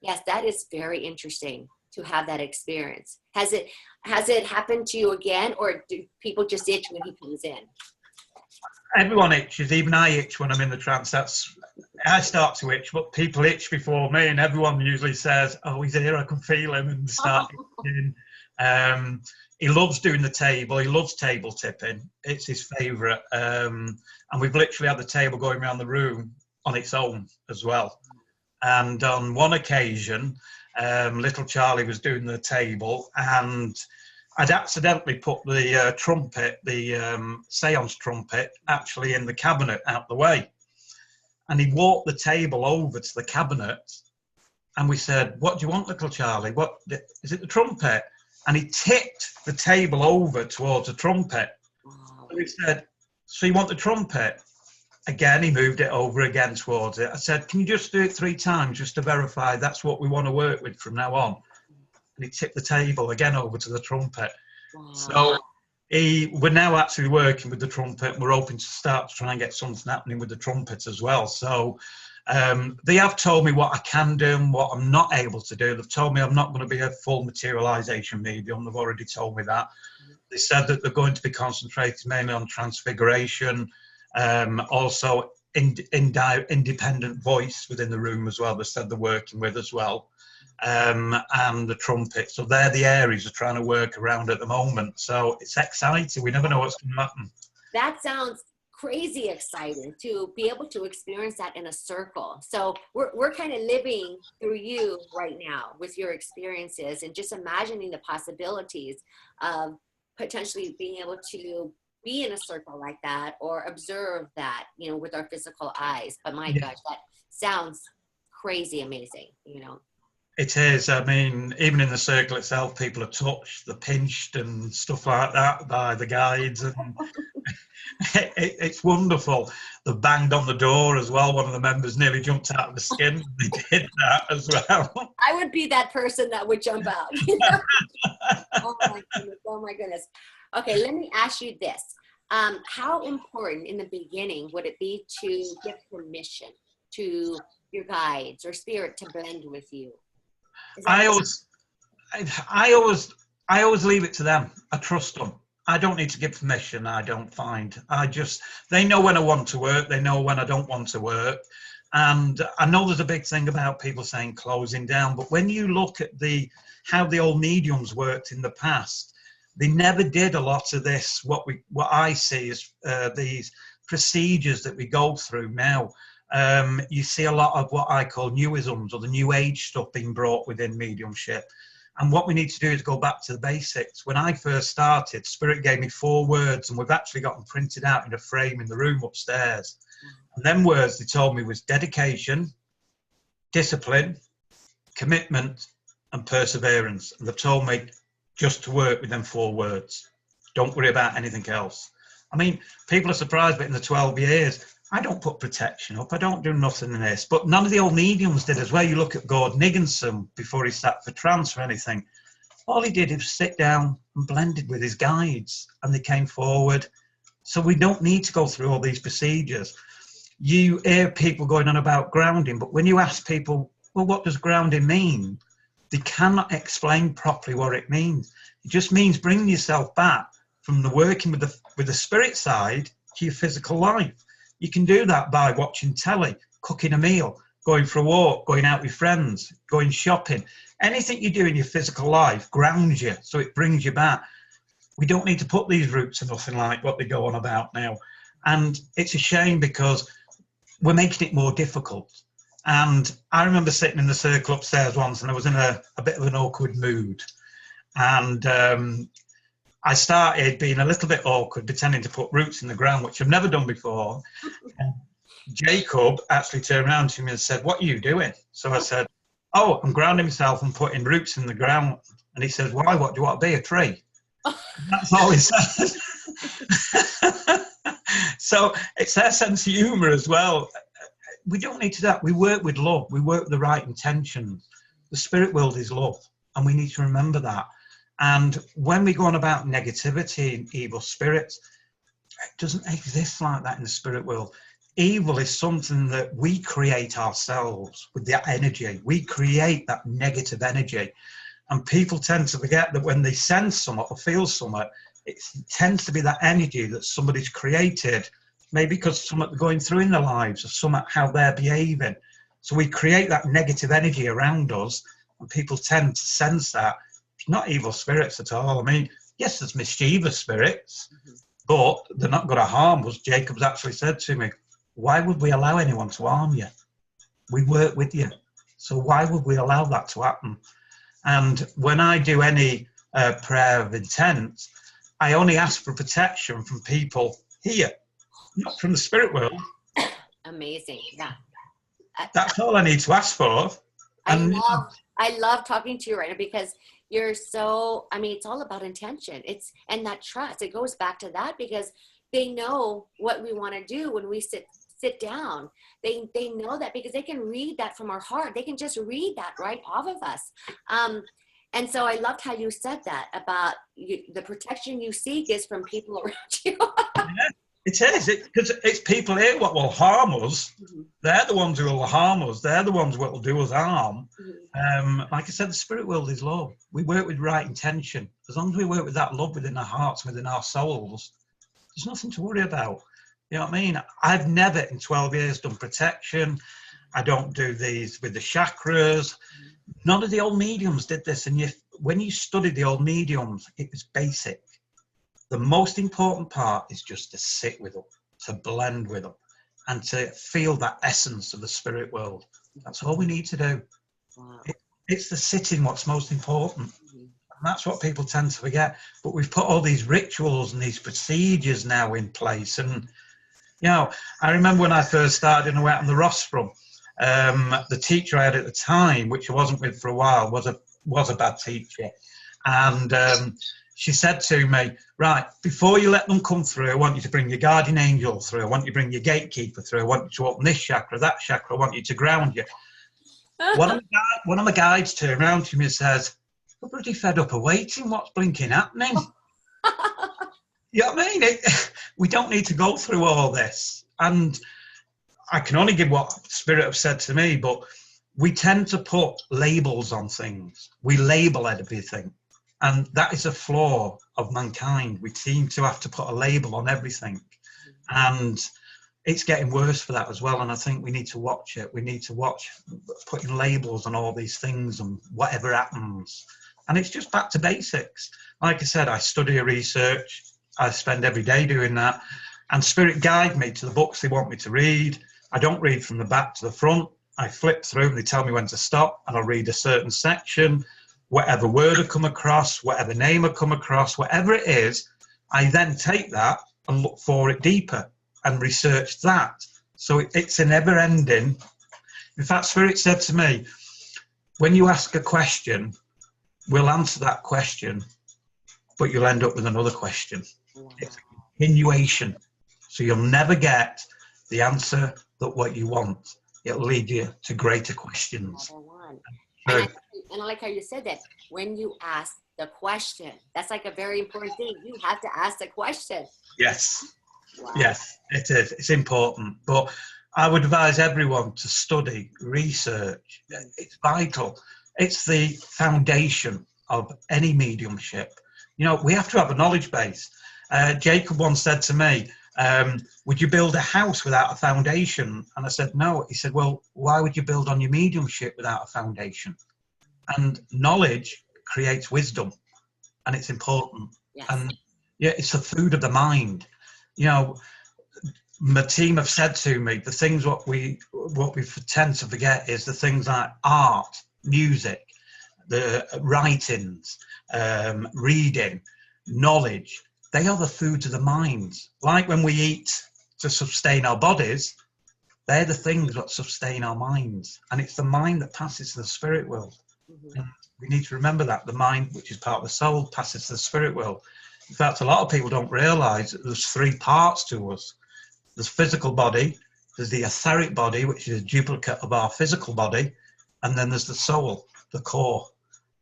Yes, that is very interesting to have that experience. Has it happened to you again, or do people just itch when he comes in? Everyone itches, even I itch when I'm in the trance. I start to itch, but people itch before me, and everyone usually says, oh, he's here, I can feel him, and start itching. He loves doing the table, he loves table tipping, it's his favourite. And we've literally had the table going around the room on its own as well. And on one occasion, little Charlie was doing the table, and I'd accidentally put the trumpet, the seance trumpet, actually in the cabinet out the way. And he walked the table over to the cabinet, and we said, what do you want, little Charlie? What is it, the trumpet? And he tipped the table over towards the trumpet. Wow. And we said, so you want the trumpet? Again, he moved it over again towards it. I said, can you just do it 3 times just to verify that's what we want to work with from now on? And he tipped the table again over to the trumpet. Wow. So we're now actually working with the trumpet. We're hoping to start to try and get something happening with the trumpet as well. So they have told me what I can do and what I'm not able to do. They've told me I'm not going to be a full materialization medium. They've already told me that. They said that they're going to be concentrating mainly on transfiguration, also independent voice within the room as well. They said they're working with as well. And the trumpet. So they're the areas they're trying to work around at the moment. So it's exciting. We never know what's going to happen. That sounds crazy exciting to be able to experience that in a circle. So we're kind of living through you right now with your experiences, and just imagining the possibilities of potentially being able to be in a circle like that or observe that, you know, with our physical eyes. But my gosh, that sounds crazy amazing, you know. It is. I mean, even in the circle itself, people are touched, they're pinched and stuff like that by the guides. And it's wonderful. They banged on the door as well. One of the members nearly jumped out of the skin. They did that as well. I would be that person that would jump out. You know? Oh my goodness. Oh my goodness. Okay, let me ask you this. How important in the beginning would it be to give permission to your guides or spirit to blend with you? I always leave it to them. I trust them. I don't need to give permission. I don't find. They know when I want to work. They know when I don't want to work. And I know there's a big thing about people saying closing down, but when you look at how the old mediums worked in the past, they never did a lot of this. What I see is these procedures that we go through now. You see a lot of what I call newisms, or the new age stuff being brought within mediumship. And what we need to do is go back to the basics. When I first started, Spirit gave me 4 words, and we've actually got them printed out in a frame in the room upstairs. And them words they told me was dedication, discipline, commitment, and perseverance. And they've told me just to work with them 4 words. Don't worry about anything else. I mean, people are surprised, but in the 12 years, I don't put protection up. I don't do nothing in this. But none of the old mediums did as well. You look at Gordon Higginson before he sat for trance or anything. All he did was sit down and blended with his guides, and they came forward. So we don't need to go through all these procedures. You hear people going on about grounding, but when you ask people, well, what does grounding mean? They cannot explain properly what it means. It just means bringing yourself back from the working with the spirit side to your physical life. You can do that by watching telly, cooking a meal, going for a walk, going out with friends, going shopping. Anything you do in your physical life grounds you, so it brings you back. We don't need to put these roots in nothing like what they go on about now. And it's a shame because we're making it more difficult. And I remember sitting in the circle upstairs once, and I was in a bit of an awkward mood. And I started being a little bit awkward, pretending to put roots in the ground, which I've never done before. And Jacob actually turned around to me and said, "What are you doing?" So I said, "Oh, I'm grounding myself and putting roots in the ground." And he says, "Why? What do you want to be, a tree?" That's all he says. So it's their sense of humour as well. We don't need to do that. We work with love. We work with the right intentions. The spirit world is love, and we need to remember that. And when we go on about negativity and evil spirits, it doesn't exist like that in the spirit world. Evil is something that we create ourselves with that energy. We create that negative energy. And people tend to forget that when they sense something or feel something, it tends to be that energy that somebody's created, maybe because something they're going through in their lives or something how they're behaving. So we create that negative energy around us, and people tend to sense that. It's not evil spirits at all. I mean, yes, there's mischievous spirits, but they're not going to harm us. Jacob's actually said to me, "Why would we allow anyone to harm you? We work with you. So why would we allow that to happen?" And when I do any prayer of intent, I only ask for protection from people here, not from the spirit world. Amazing. Yeah. That's all I need to ask for. And I love talking to you right now because you're so, I mean, it's all about intention. And that trust, it goes back to that because they know what we want to do when we sit down. They know that because they can read that from our heart. They can just read that right off of us. And so I loved how you said that about the protection you seek is from people around you. Yeah, it is. Because it's people here what will harm us. Mm-hmm. They're the ones who will harm us. They're the ones what will do us harm. Mm-hmm. Like I said, the spirit world is love. We work with right intention. As long as we work with that love within our hearts, within our souls, there's nothing to worry about. You know what I mean? I've never in 12 years done protection. I don't do these with the chakras. None of the old mediums did this. And when you study the old mediums, it was basic. The most important part is just to sit with them, to blend with them, and to feel that essence of the spirit world. That's all we need to do. Wow. It's the sitting what's most important. And that's what people tend to forget. But we've put all these rituals and these procedures now in place. And, you know, I remember when I first started and I went on the rostrum, the teacher I had at the time, which I wasn't with for a while, was a bad teacher. And she said to me, "Right, before you let them come through, I want you to bring your guardian angel through. I want you to bring your gatekeeper through. I want you to open this chakra, that chakra. I want you to ground you." One of my guides turned around to me and says, "We're bloody fed up of waiting. What's blinking happening?" You know what I mean? We don't need to go through all this. And I can only give what Spirit have said to me, but we tend to put labels on things. We label everything. And that is a flaw of mankind. We seem to have to put a label on everything. And it's getting worse for that as well. And I think we need to watch it. We need to watch putting labels on all these things and whatever happens. And it's just back to basics. Like I said, I study research. I spend every day doing that. And Spirit guide me to the books they want me to read. I don't read from the back to the front. I flip through and they tell me when to stop, and I'll read a certain section. Whatever word I come across, whatever name I come across, whatever it is, I then take that and look for it deeper and research that. So it's a never ending. In fact, Spirit said to me, when you ask a question, we'll answer that question, but you'll end up with another question. It's a continuation. So you'll never get the answer that what you want. It'll lead you to greater questions. And I like how you said that. When you ask the question, that's like a very important thing. You have to ask the question. Yes. Wow. Yes, it is. It's important. But I would advise everyone to study, research. It's vital. It's the foundation of any mediumship. You know, we have to have a knowledge base. Jacob once said to me, would you build a house without a foundation? And I said, no. He said, well, why would you build on your mediumship without a foundation? And knowledge creates wisdom, and it's important. Yes. And yeah, it's the food of the mind. You know, my team have said to me, the things what we tend to forget is the things like art, music, the writings, reading, knowledge. They are the food of the mind. Like when we eat to sustain our bodies, they're the things that sustain our minds. And it's the mind that passes to the spirit world. Mm-hmm. And we need to remember that. The mind, which is part of the soul, passes to the spirit world. In fact, a lot of people don't realise that there's three parts to us. There's physical body, there's the etheric body, which is a duplicate of our physical body, and then there's the soul, the core.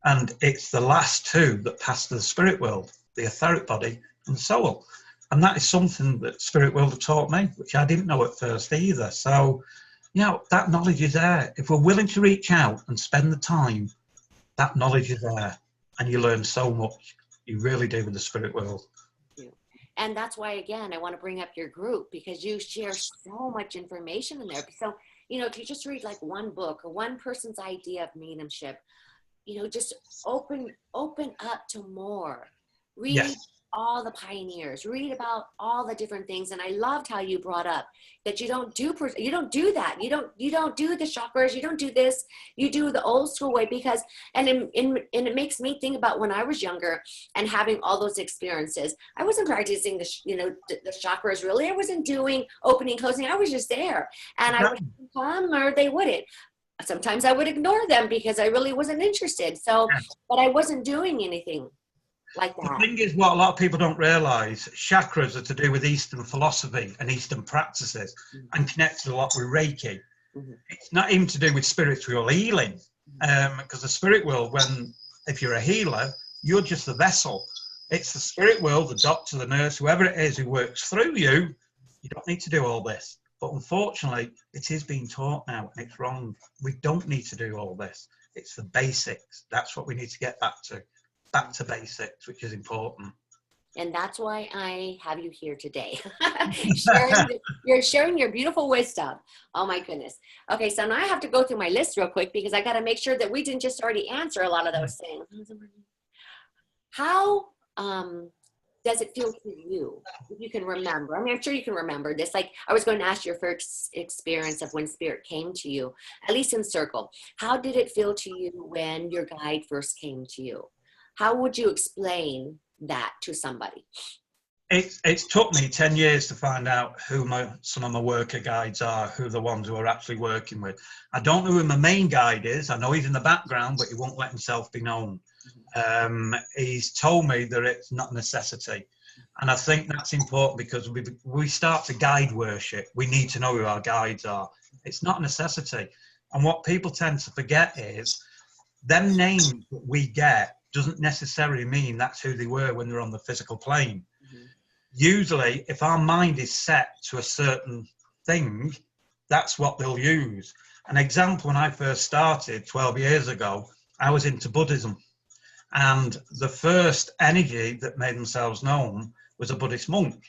And it's the last two that pass to the spirit world, the etheric body and the soul. And that is something that spirit world have taught me, which I didn't know at first either. So, you know, that knowledge is there. If we're willing to reach out and spend the time, that knowledge is there. And you learn so much. You really do with the spirit world. And that's why, again, I want to bring up your group, because you share so much information in there. So, you know, if you just read like one book or one person's idea of mediumship, you know, just open up to more. Read all the pioneers, read about all the different things. And I loved how you brought up that you don't do that. You don't do the chakras. You don't do this. You do the old school way, because, and it makes me think about when I was younger and having all those experiences. I wasn't practicing the chakras really. I wasn't doing opening, closing. I was just there, and I would come or they wouldn't. Sometimes I would ignore them because I really wasn't interested. So, but I wasn't doing anything like that. The thing is, what a lot of people don't realise, chakras are to do with Eastern philosophy and Eastern practices, and connected a lot with Reiki. It's not even to do with spiritual healing, because the spirit world, if you're a healer, you're just the vessel. It's the spirit world, the doctor, the nurse, whoever it is who works through you. You don't need to do all this. But unfortunately, it is being taught now, and it's wrong. We don't need to do all this. It's the basics. That's what we need to get back to basics, which is important. And that's why I have you here today. You're sharing your beautiful wisdom. Oh my goodness. Okay, so now I have to go through my list real quick, because I got to make sure that we didn't just already answer a lot of those things. How does it feel to you, if you can remember? I mean, I'm sure you can remember this. Like, I was going to ask your first experience of when spirit came to you, at least in circle. How did it feel to you when your guide first came to you? How would you explain that to somebody? It's took me 10 years to find out who some of my worker guides are, who the ones who are actually working with. I don't know who my main guide is. I know he's in the background, but he won't let himself be known. He's told me that it's not a necessity. And I think that's important, because we start to guide worship. We need to know who our guides are. It's not a necessity. And what people tend to forget is them names that we get doesn't necessarily mean that's who they were when they're on the physical plane. Usually, if our mind is set to a certain thing, that's what they'll use. An example, when I first started 12 years ago, I was into Buddhism. And the first energy that made themselves known was a Buddhist monk.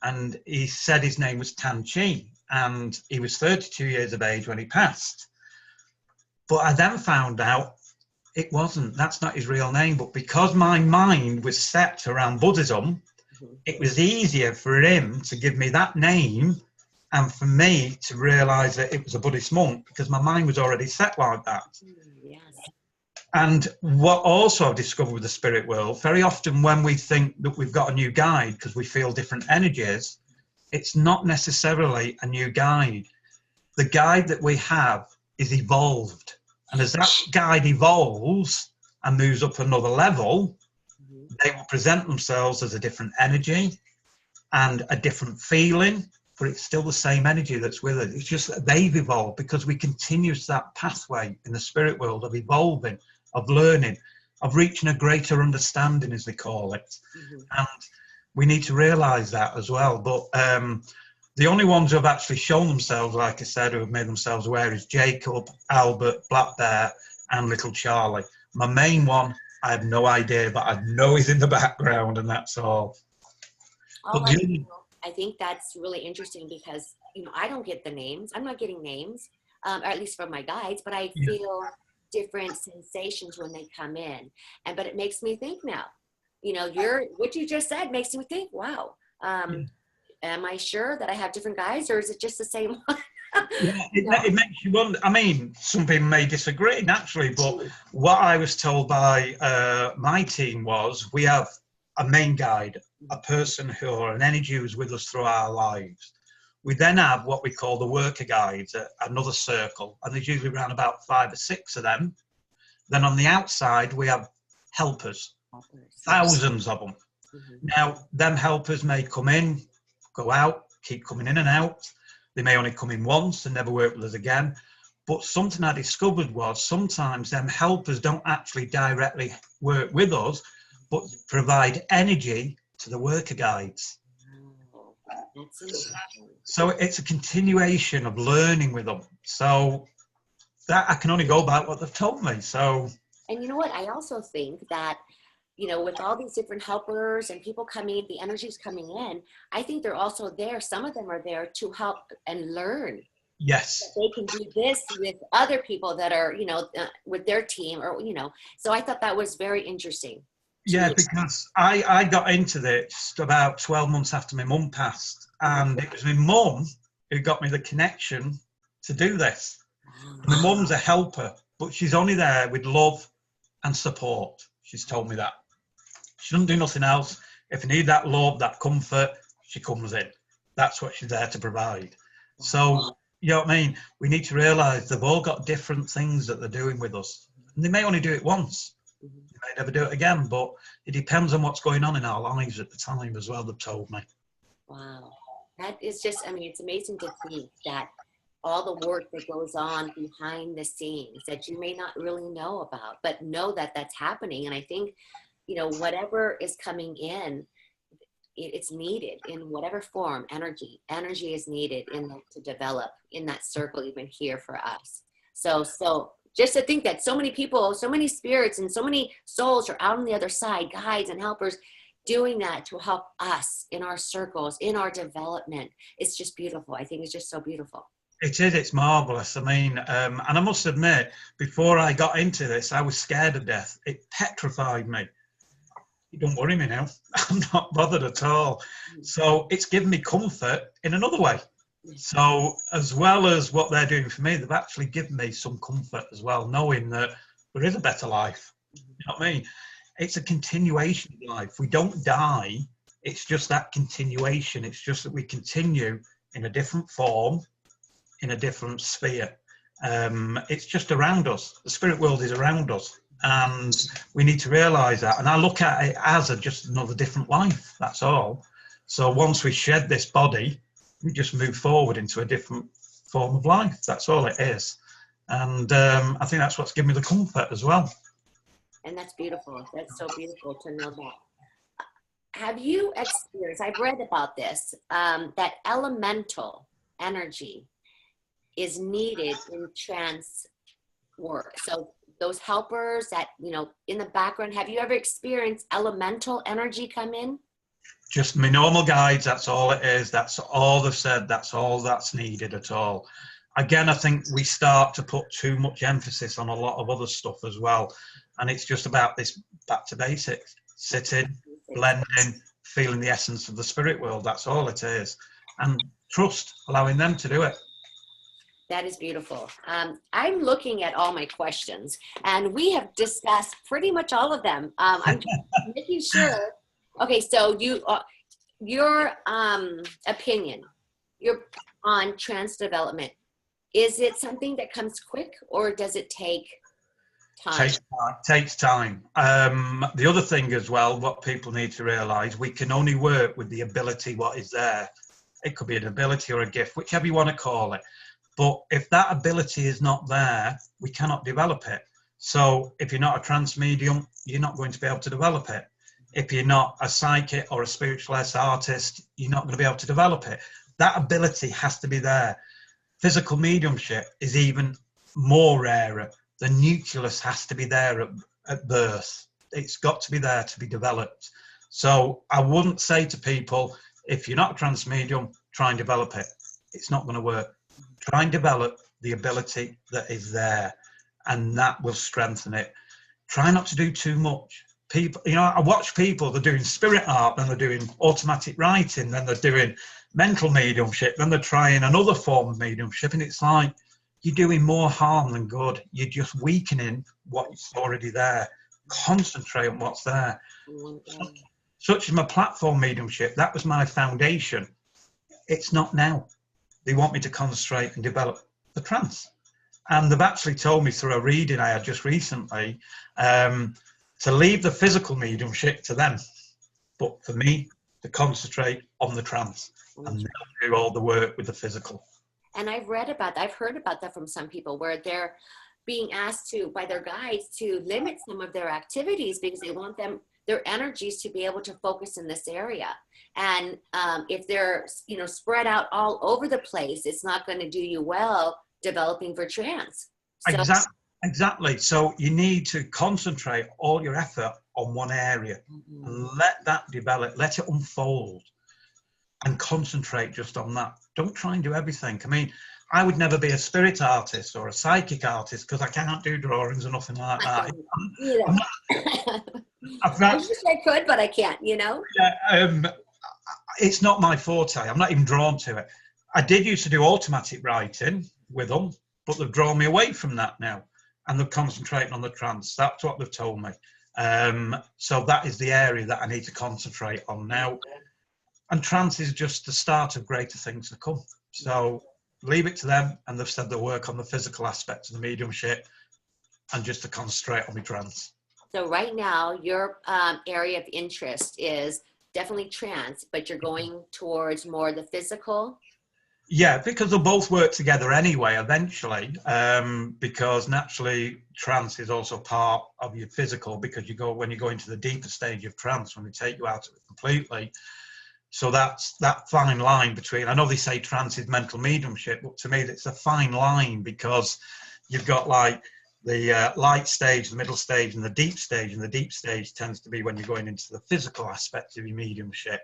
And he said his name was Tan Chi, and he was 32 years of age when he passed. But I then found out it wasn't, that's not his real name. But because my mind was set around Buddhism, it was easier for him to give me that name and for me to realize that it was a Buddhist monk, because my mind was already set like that. Yes. And what also I've discovered with the spirit world, very often when we think that we've got a new guide because we feel different energies, it's not necessarily a new guide. The guide that we have is evolved. And as that guide evolves and moves up another level, they will present themselves as a different energy and a different feeling, but it's still the same energy that's with it. It's just that they've evolved because we continue that pathway in the spirit world of evolving, of learning, of reaching a greater understanding, as they call it. And we need to realize that as well. But the only ones who have actually shown themselves, like I said, who have made themselves aware is Jacob, Albert, Black Bear, and Little Charlie. My main one, I have no idea, but I know he's in the background, and that's all. I think that's really interesting because, I don't get the names. I'm not getting names, or at least from my guides, but I feel different sensations when they come in. But it makes me think now, what you just said makes me think, wow, am I sure that I have different guides, or is it just the same one? It makes you wonder. I mean, some people may disagree naturally, but what I was told by my team was we have a main guide, a person or an energy who's with us through our lives. We then have what we call the worker guides, another circle, and there's usually around about 5 or 6 of them. Then on the outside, we have helpers, thousands of them. Now, them helpers may come in, go out, keep coming in and out. They may only come in once and never work with us again. But something I discovered was sometimes them helpers don't actually directly work with us, but provide energy to the worker guides. So it's a continuation of learning with them. So that I can only go by what they've told me. So, and you know what? I also think that, with all these different helpers and people coming, the energies coming in, I think they're also there. Some of them are there to help and learn. Yes. They can do this with other people that are, with their team or, so I thought that was very interesting. Yeah, because I got into this about 12 months after my mum passed, and it was my mum who got me the connection to do this. My mum's a helper, but she's only there with love and support. She's told me that. She doesn't do nothing else. If you need that love, that comfort, she comes in. That's what she's there to provide. So, you know what I mean? We need to realise they've all got different things that they're doing with us. And they may only do it once. They may never do it again, but it depends on what's going on in our lives at the time as well, they've told me. Wow. That is just, it's amazing to think that all the work that goes on behind the scenes that you may not really know about, but know that that's happening. And I think, whatever is coming in, it's needed in whatever form. Energy is needed to develop in that circle, even here for us. So just to think that so many people, so many spirits and so many souls are out on the other side, guides and helpers, doing that to help us in our circles, in our development. It's just beautiful. I think it's just so beautiful. It is, it's marvellous. I mean, and I must admit, before I got into this, I was scared of death. It petrified me. Don't worry me now. I'm not bothered at all. So it's given me comfort in another way. So as well as what they're doing for me, they've actually given me some comfort as well, knowing that there is a better life. You know what I mean? It's a continuation of life. We don't die. It's just that continuation. It's just that we continue in a different form, in a different sphere. It's just around us. The spirit world is around us. And we need to realise that. And I look at it as just another different life. That's all. So once we shed this body, we just move forward into a different form of life. That's all it is. And I think that's what's given me the comfort as well. And that's beautiful. That's so beautiful to know that. Have you experienced, I've read about this, that elemental energy is needed in trance work? So those helpers that, you know, in the background, have you ever experienced elemental energy come in? Just my normal guides, that's all it is. That's all they've said. That's all that's needed at all. Again, I think we start to put too much emphasis on a lot of other stuff as well. And it's just about this back to basics, sitting, blending, feeling the essence of the spirit world. That's all it is. And trust, allowing them to do it. That is beautiful. I'm looking at all my questions, and we have discussed pretty much all of them. I'm just making sure. Okay, so your opinion, you're on trance development. Is it something that comes quick, or does it take time? Takes time. The other thing as well, what people need to realise, we can only work with the ability what is there. It could be an ability or a gift, whichever you want to call it. But if that ability is not there, we cannot develop it. So if you're not a trance medium, you're not going to be able to develop it. If you're not a psychic or a spiritualist artist, you're not going to be able to develop it. That ability has to be there. Physical mediumship is even more rarer. The nucleus has to be there at birth. It's got to be there to be developed. So I wouldn't say to people, if you're not a trance medium, try and develop it. It's not going to work. Try and develop the ability that is there, and that will strengthen it. Try not to do too much. People, you know, I watch people, they're doing spirit art, then they're doing automatic writing, then they're doing mental mediumship, then they're trying another form of mediumship, and it's like, you're doing more harm than good. You're just weakening what's already there. Concentrate on what's there. Such as my platform mediumship, that was my foundation. It's not now. They want me to concentrate and develop the trance. And they've actually told me through a reading I had just recently to leave the physical mediumship to them, but for me to concentrate on the trance and do all the work with the physical. And I've heard about that from some people where they're being asked to, by their guides, to limit some of their activities because they want their energies to be able to focus in this area. And if they're, you know, spread out all over the place, it's not going to do you well developing for trance. So, exactly. So you need to concentrate all your effort on one area. Let that develop, let it unfold, and concentrate just on that. Don't try and do everything. I mean, I would never be a spirit artist or a psychic artist because I cannot do drawings or nothing like that. I wish I could, but I can't, you know? It's not my forte. I'm not even drawn to it. I did used to do automatic writing with them, but they've drawn me away from that now, and they're concentrating on the trance. That's what they've told me. So that is the area that I need to concentrate on now. And trance is just the start of greater things to come. So leave it to them, and they've said they'll work on the physical aspects of the mediumship and just to concentrate on the trance. So right now, your area of interest is definitely trance, but you're going towards more the physical? Yeah, because they'll both work together anyway, eventually, because naturally trance is also part of your physical, because when you go into the deeper stage of trance, when they take you out of it completely. So that's that fine line between, I know they say trance is mental mediumship, but to me it's a fine line, because you've got like the light stage, the middle stage, and the deep stage. And the deep stage tends to be when you're going into the physical aspect of your mediumship.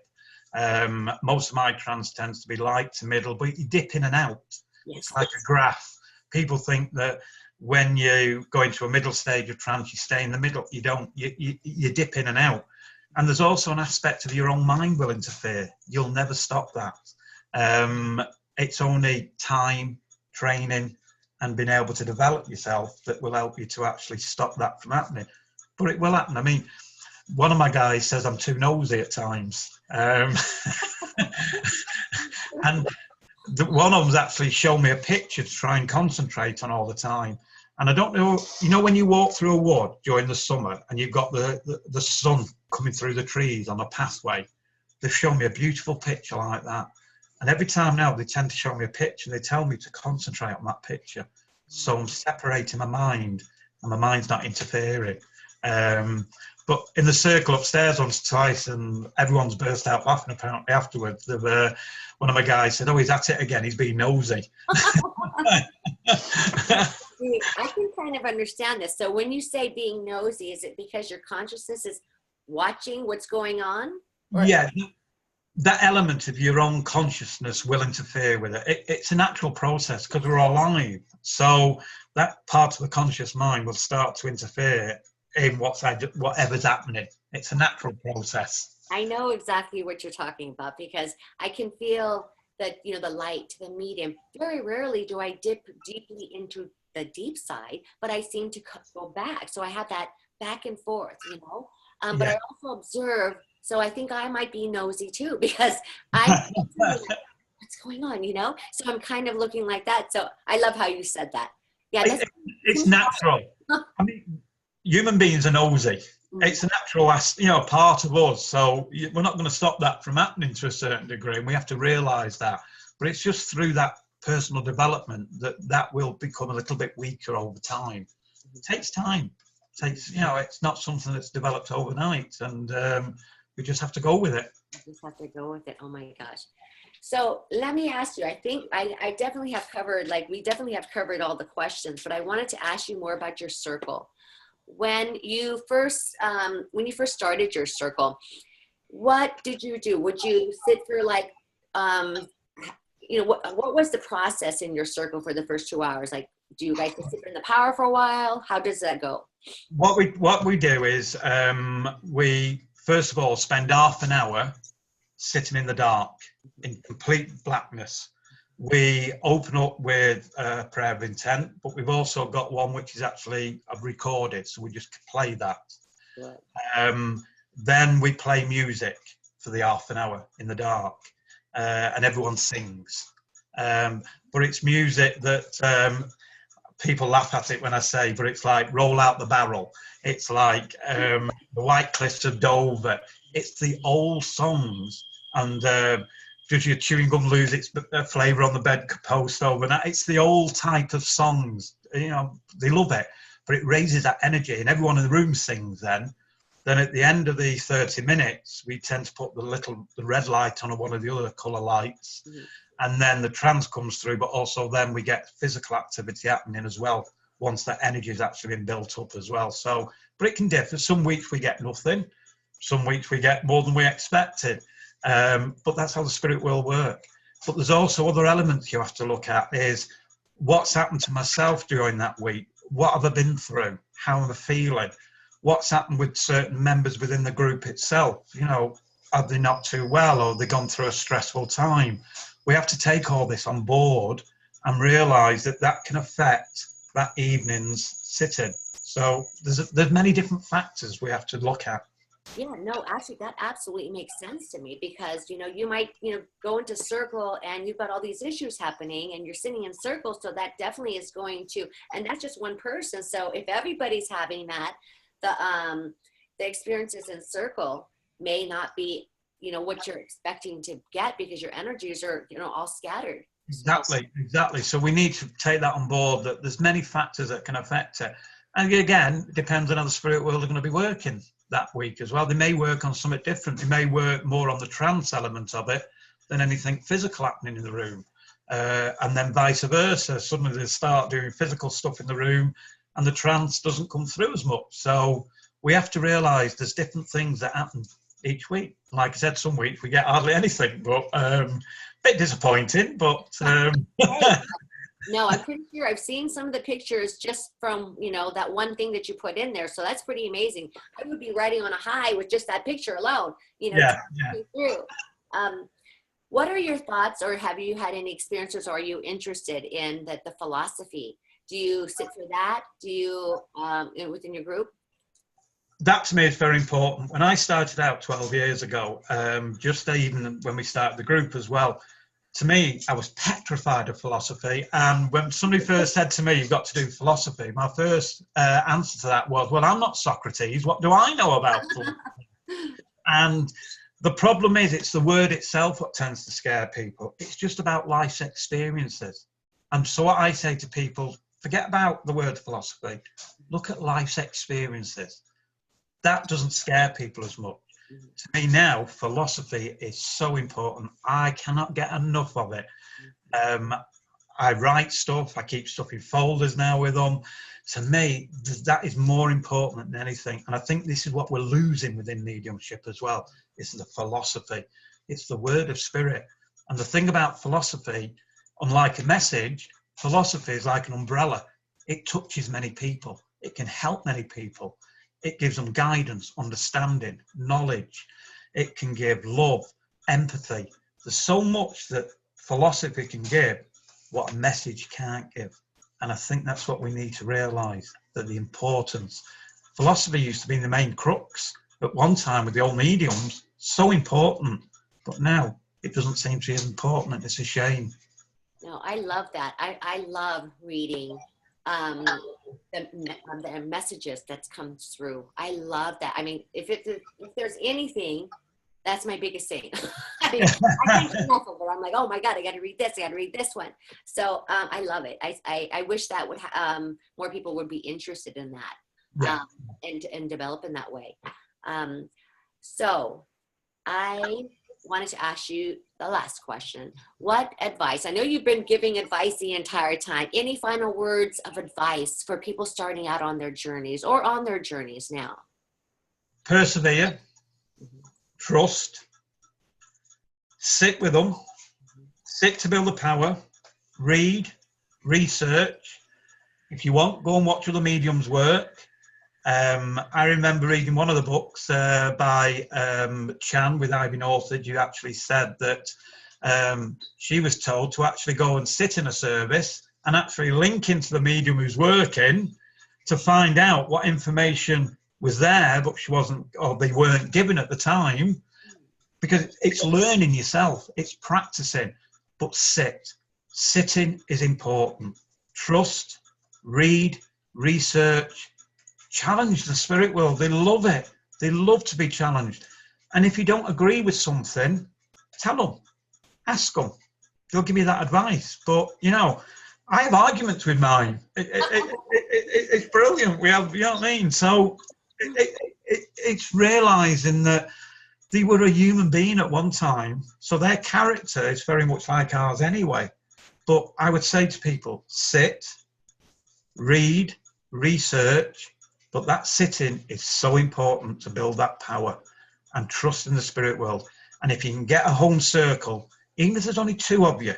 Most of my trance tends to be light to middle, but you dip in and out. Yes. It's like a graph. People think that when you go into a middle stage of trance, you stay in the middle. You don't. You dip in and out. And there's also an aspect of your own mind will interfere. You'll never stop that. It's only time, training, and being able to develop yourself that will help you to actually stop that from happening. But it will happen. I mean, one of my guys says I'm too nosy at times. And one of them's actually shown me a picture to try and concentrate on all the time. And I don't know, you know, when you walk through a wood during the summer and you've got the sun coming through the trees on a pathway, they've shown me a beautiful picture like that. And every time now they tend to show me a picture, they tell me to concentrate on that picture. So I'm separating my mind, and my mind's not interfering. But in the circle upstairs once, twice, and everyone's burst out laughing apparently afterwards. One of my guys said, "Oh, he's at it again. He's being nosy." See, I can kind of understand this. So when you say being nosy, is it because your consciousness is watching what's going on? Or Yeah, that element of your own consciousness will interfere with it. It's a natural process because we're alive. So that part of the conscious mind will start to interfere in whatever's happening. It's a natural process. I know exactly what you're talking about because I can feel that, the light, the medium. Very rarely do I dip deeply into the deep side, but I seem to go back. So I have that back and forth, but Yeah. I also observe. So I think I might be nosy too because I'm what's going on, So I'm kind of looking like that. So I love how you said that. Yeah, that's It's natural. I mean, human beings are nosy. It's a natural, part of us. So we're not going to stop that from happening to a certain degree, and we have to realise that. But it's just through that personal development that will become a little bit weaker over time. It takes time. It's not something that's developed overnight, and we just have to go with it. Just have to go with it. Oh my gosh. So let me ask you, I think I definitely have covered, we definitely have covered all the questions, but I wanted to ask you more about your circle. When you first started your circle, what did you do? Would you sit for what was the process in your circle for the first 2 hours? Do you guys sit in the power for a while? How does that go? What we do is we first of all spend half an hour sitting in the dark in complete blackness. We open up with a prayer of intent, but we've also got one which is actually recorded, so we just play that. Right. Then we play music for the half an hour in the dark, and everyone sings. But it's music that people laugh at it when I say, but it's like Roll Out the Barrel. It's like the White Cliffs of Dover. It's the old songs, and does your chewing gum lose its flavour on the bedpost overnight? It's the old type of songs. They love it, but it raises that energy, and everyone in the room sings then. Then at the end of the 30 minutes, we tend to put the red light on one of the other colour lights. Mm-hmm. And then the trance comes through, but also then we get physical activity happening as well once that energy has actually been built up as well. So, but it can differ. Some weeks we get nothing. Some weeks we get more than we expected. But that's how the spirit will work. But there's also other elements you have to look at is what's happened to myself during that week? What have I been through? How am I feeling? What's happened with certain members within the group itself? Are they not too well, or have they gone through a stressful time? We have to take all this on board and realise that can affect that evening's sitting. So there's many different factors we have to look at. Yeah, no, actually, that absolutely makes sense to me because, you might, go into circle and you've got all these issues happening and you're sitting in circles. So that definitely is going to, and that's just one person. So if everybody's having that, the experiences in circle may not be, what you're expecting to get because your energies are, all scattered. Exactly. So we need to take that on board, that there's many factors that can affect it. And again, it depends on how the spirit world are going to be working that week as well. They may work on something different. They may work more on the trance element of it than anything physical happening in the room. And then vice versa. Suddenly they start doing physical stuff in the room and the trance doesn't come through as much. So we have to realise there's different things that happen each week. Like I said, some weeks we get hardly anything, but bit disappointing, but no, I'm pretty sure I've seen some of the pictures just from, that one thing that you put in there. So that's pretty amazing. I would be riding on a high with just that picture alone, through. What are your thoughts, or have you had any experiences, or are you interested in the philosophy? Do you sit for that? Do you, within your group? That to me is very important. When I started out 12 years ago, just even when we started the group as well, to me, I was petrified of philosophy. And when somebody first said to me, you've got to do philosophy, my first answer to that was, well, I'm not Socrates. What do I know about philosophy? And the problem is, it's the word itself what tends to scare people. It's just about life's experiences. And so what I say to people, forget about the word philosophy. Look at life's experiences. That doesn't scare people as much. To me now, philosophy is so important. I cannot get enough of it. I write stuff. I keep stuff in folders now with them. To me, that is more important than anything. And I think this is what we're losing within mediumship as well. It's the philosophy. It's the word of spirit. And the thing about philosophy, unlike a message, philosophy is like an umbrella. It touches many people. It can help many people. It gives them guidance, understanding, knowledge. It can give love, empathy. There's so much that philosophy can give, what a message can't give. And I think that's what we need to realise, that the importance. Philosophy used to be the main crux at one time with the old mediums, so important. But now it doesn't seem to be as important. It's a shame. No, I love that. I love reading the messages that comes through. I love that. I mean, if there's anything, that's my biggest thing. I mean, I can't get enough of it. I'm like, oh my God, I got to read this. I got to read this one. So I love it. I wish that would more people would be interested in that, Yeah. and develop in that way. So I wanted to ask you the last question. What advice? I know you've been giving advice the entire time. Any final words of advice for people starting out on their journeys or on their journeys now? Persevere. Trust, sit with them, sit to build the power, read, research. If you want, go and watch other mediums work. I remember reading one of the books by Chan with Ivan Orchard. You actually said that she was told to actually go and sit in a service and actually link into the medium who's working to find out what information was there, but she wasn't, or they weren't given at the time, because it's learning yourself, it's practicing. But sitting is important. Trust, read, research, challenge the spirit world. They love it. They love to be challenged. And if you don't agree with something, tell them, ask them. They'll give you that advice. But you know, I have arguments with mine. It's brilliant. We have, you know what I mean? So it's realizing that they were a human being at one time, so their character is very much like ours anyway. But I would say to people, sit, read, research, but that sitting is so important to build that power and trust in the spirit world. And if you can get a home circle, even if there's only 2 of you,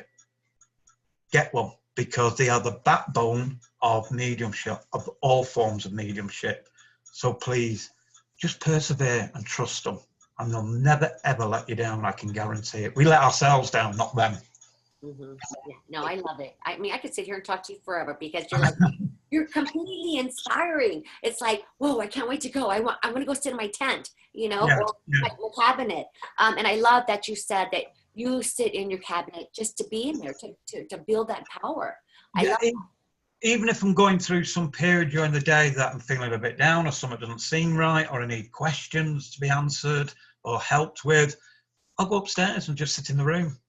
get one, because they are the backbone of mediumship, of all forms of mediumship. So please, just persevere and trust them. And they'll never, ever let you down, I can guarantee it. We let ourselves down, not them. Yeah, no, I love it. I mean, I could sit here and talk to you forever, because you're like, you're completely inspiring. It's like, whoa, I can't wait to go. I want to go sit in my tent, you know, or my cabinet. And I love that you said that you sit in your cabinet just to be in there, to build that power. Even if I'm going through some period during the day that I'm feeling a bit down, or something doesn't seem right, or I need questions to be answered or helped with, I'll go upstairs and just sit in the room.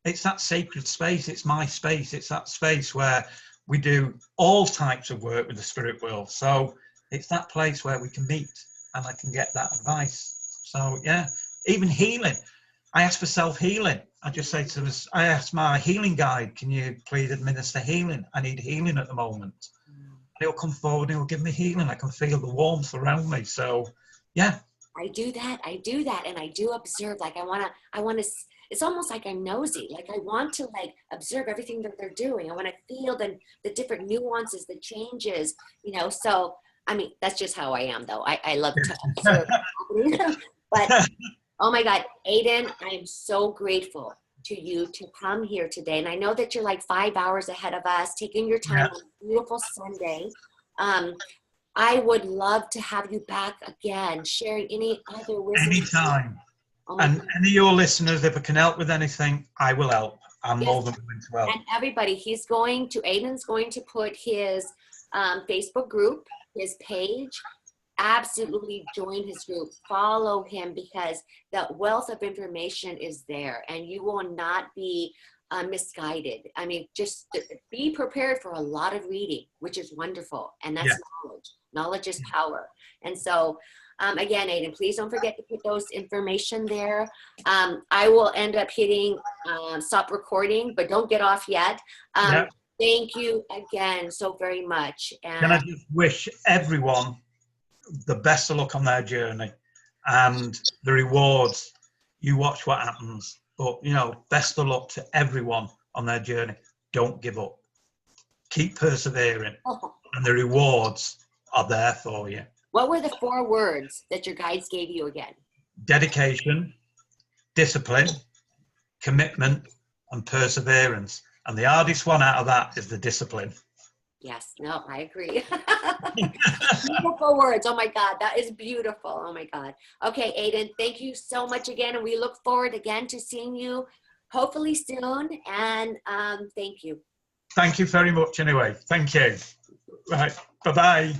It's that sacred space. It's my space. It's that space where we do all types of work with the spirit world. So it's that place where we can meet and I can get that advice. So yeah, even healing. I ask for self-healing. I just say to this, I ask my healing guide, can you please administer healing? I need healing at the moment. And he'll come forward and he'll give me healing. I can feel the warmth around me. So yeah. I do that. And I do observe, like I want to, it's almost like I'm nosy. Like I want to like observe everything that they're doing. I want to feel the different nuances, the changes, you know. So, I mean, that's just how I am though. I love to observe. But oh my God, Aiden, I am so grateful to you to come here today. And I know that you're like 5 hours ahead of us, taking your time on a beautiful Sunday. I would love to have you back again, sharing any other wisdom. Anytime. Oh and God. any of your listeners, if I can help with anything, I will help. I'm more than willing to help. And everybody, Aiden's going to put his Facebook group, his page. Absolutely join his group, follow him, because the wealth of information is there and you will not be misguided. I mean, just be prepared for a lot of reading, which is wonderful. And that's knowledge. Knowledge is power. And so Again, Aiden, please don't forget to put those information there. I will end up hitting stop recording, but don't get off yet. Yeah. Thank you again so very much. Can I And just wish everyone the best of luck on their journey and the rewards. You watch what happens. But, you know, best of luck to everyone on their journey. Don't give up. Keep persevering. And the rewards are there for you. what were the 4 words that your guides gave you again? Dedication, discipline, commitment, and perseverance. And the hardest one out of that is the discipline. Yes, no, I agree. Beautiful words. Oh my God, that is beautiful. Oh my God. Okay, Aiden, thank you so much again. And we look forward again to seeing you hopefully soon. And thank you. Thank you very much anyway. Thank you. Right. Bye-bye.